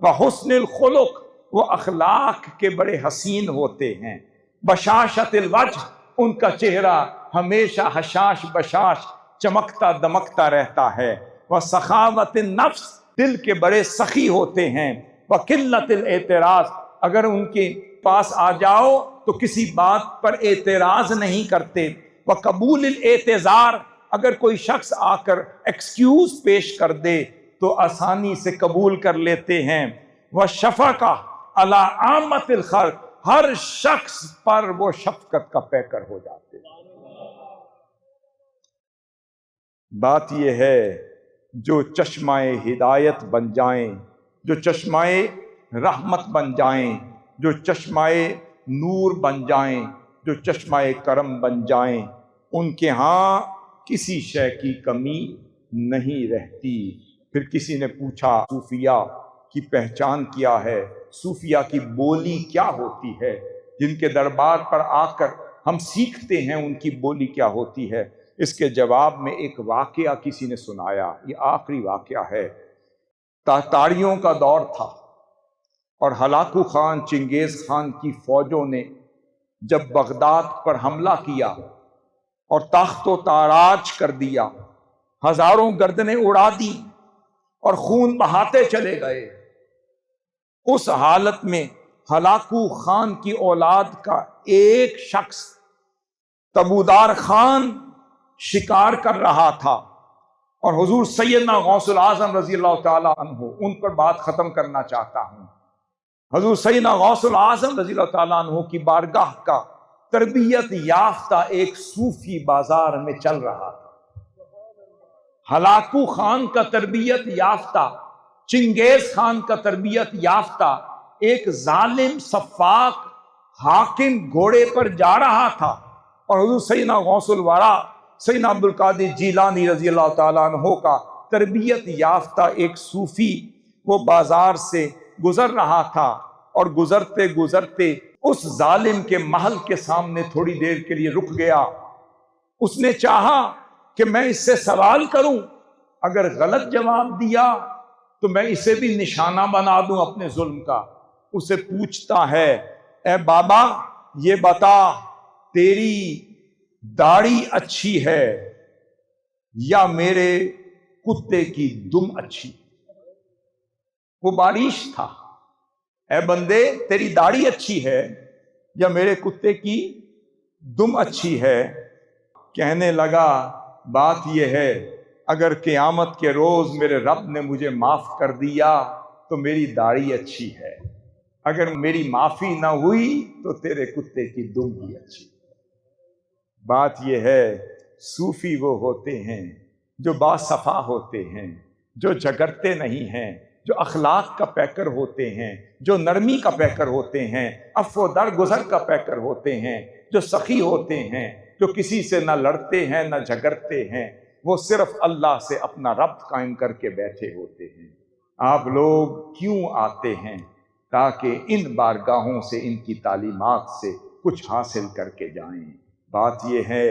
وحسن الخلق، وہ اخلاق کے بڑے حسین ہوتے ہیں، بشاشت الوجہ، ان کا چہرہ ہمیشہ حشاش بشاش چمکتا دمکتا رہتا ہے، وسخاوت النفس، دل کے بڑے سخی ہوتے ہیں، وقلت الاعتراض، اگر ان کے پاس آ جاؤ تو کسی بات پر اعتراض نہیں کرتے، وقبول الاعتذار، اگر کوئی شخص آ کر ایکسکیوز پیش کر دے تو آسانی سے قبول کر لیتے ہیں، وشفقہ علی عامۃ الخلق، ہر شخص پر وہ شفقت کا پیکر ہو جاتے ہیں۔ بات یہ ہے جو چشمہ ہدایت بن جائیں، جو چشمہ رحمت بن جائیں، جو چشمہ نور بن جائیں، جو چشمہ کرم بن جائیں، ان کے ہاں کسی شے کی کمی نہیں رہتی۔ پھر کسی نے پوچھا صوفیہ کی پہچان کیا ہے، صوفیہ کی بولی کیا ہوتی ہے؟ جن کے دربار پر آ کر ہم سیکھتے ہیں ان کی بولی کیا ہوتی ہے، اس کے جواب میں ایک واقعہ کسی نے سنایا، یہ آخری واقعہ ہے۔ تاتاریوں کا دور تھا اور ہلاکو خان چنگیز خان کی فوجوں نے جب بغداد پر حملہ کیا اور تخت و تاراج کر دیا، ہزاروں گردنیں اڑا دی اور خون بہاتے چلے گئے، اس حالت میں ہلاکو خان کی اولاد کا ایک شخص تبودار خان شکار کر رہا تھا، اور حضور سیدنا غوث العظم رضی اللہ تعالی عنہ، ان پر بات ختم کرنا چاہتا ہوں، حضور سیدنا غوث العظم رضی اللہ تعالیٰ عنہ کی بارگاہ کا تربیت یافتہ ایک صوفی بازار میں چل رہا تھا۔ ہلاکو خان کا تربیت یافتہ، چنگیز خان کا تربیت یافتہ ایک ظالم سفاک حاکم گھوڑے پر جا رہا تھا، اور حضور سیدنا غوث الورا سیدنا عبدالقادر جیلانی رضی اللہ تعالیٰ عنہ کا تربیت یافتہ ایک صوفی وہ بازار سے گزر رہا تھا، اور گزرتے گزرتے اس ظالم کے محل کے سامنے تھوڑی دیر کے لیے رک گیا۔ اس نے چاہا کہ میں اس سے سوال کروں، اگر غلط جواب دیا تو میں اسے بھی نشانہ بنا دوں اپنے ظلم کا۔ اسے پوچھتا ہے، اے بابا یہ بتا، تیری داڑھی اچھی ہے یا میرے کتے کی دم اچھی؟ وہ بارش تھا، اے بندے تیری داڑھی اچھی ہے یا میرے کتے کی دم اچھی ہے؟ کہنے لگا بات یہ ہے، اگر قیامت کے روز میرے رب نے مجھے معاف کر دیا تو میری داڑھی اچھی ہے، اگر میری معافی نہ ہوئی تو تیرے کتے کی دم بھی اچھی ہے۔ بات یہ ہے، صوفی وہ ہوتے ہیں جو باصفا ہوتے ہیں، جو جھگڑتے نہیں ہیں، جو اخلاق کا پیکر ہوتے ہیں، جو نرمی کا پیکر ہوتے ہیں، عفو درگزر کا پیکر ہوتے ہیں، جو سخی ہوتے ہیں، جو کسی سے نہ لڑتے ہیں نہ جھگڑتے ہیں، وہ صرف اللہ سے اپنا ربط قائم کر کے بیٹھے ہوتے ہیں۔ آپ لوگ کیوں آتے ہیں؟ تاکہ ان بارگاہوں سے، ان کی تعلیمات سے کچھ حاصل کر کے جائیں۔ بات یہ ہے،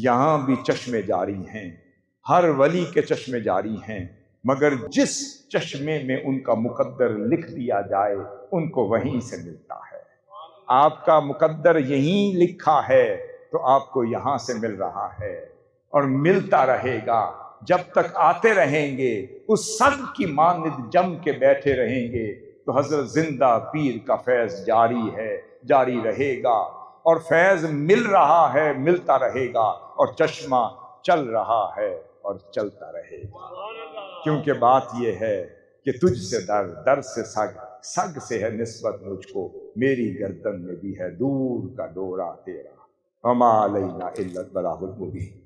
یہاں بھی چشمے جاری ہیں، ہر ولی کے چشمے جاری ہیں، مگر جس چشمے میں ان کا مقدر لکھ دیا جائے ان کو وہیں سے ملتا ہے۔ آپ کا مقدر یہیں لکھا ہے تو آپ کو یہاں سے مل رہا ہے، اور ملتا رہے گا جب تک آتے رہیں گے، اس سگ کی مانند جم کے بیٹھے رہیں گے تو حضرت زندہ پیر کا فیض جاری ہے، جاری رہے گا، اور فیض مل رہا ہے، ملتا رہے گا، اور چشمہ چل رہا ہے اور چلتا رہے گا۔ کیونکہ بات یہ ہے کہ تجھ سے در، در سے سگ، سگ سے ہے نسبت مجھ کو، میری گردن میں بھی ہے دور کا ڈورا تیرا، وما علینا الا البلاغ المبین۔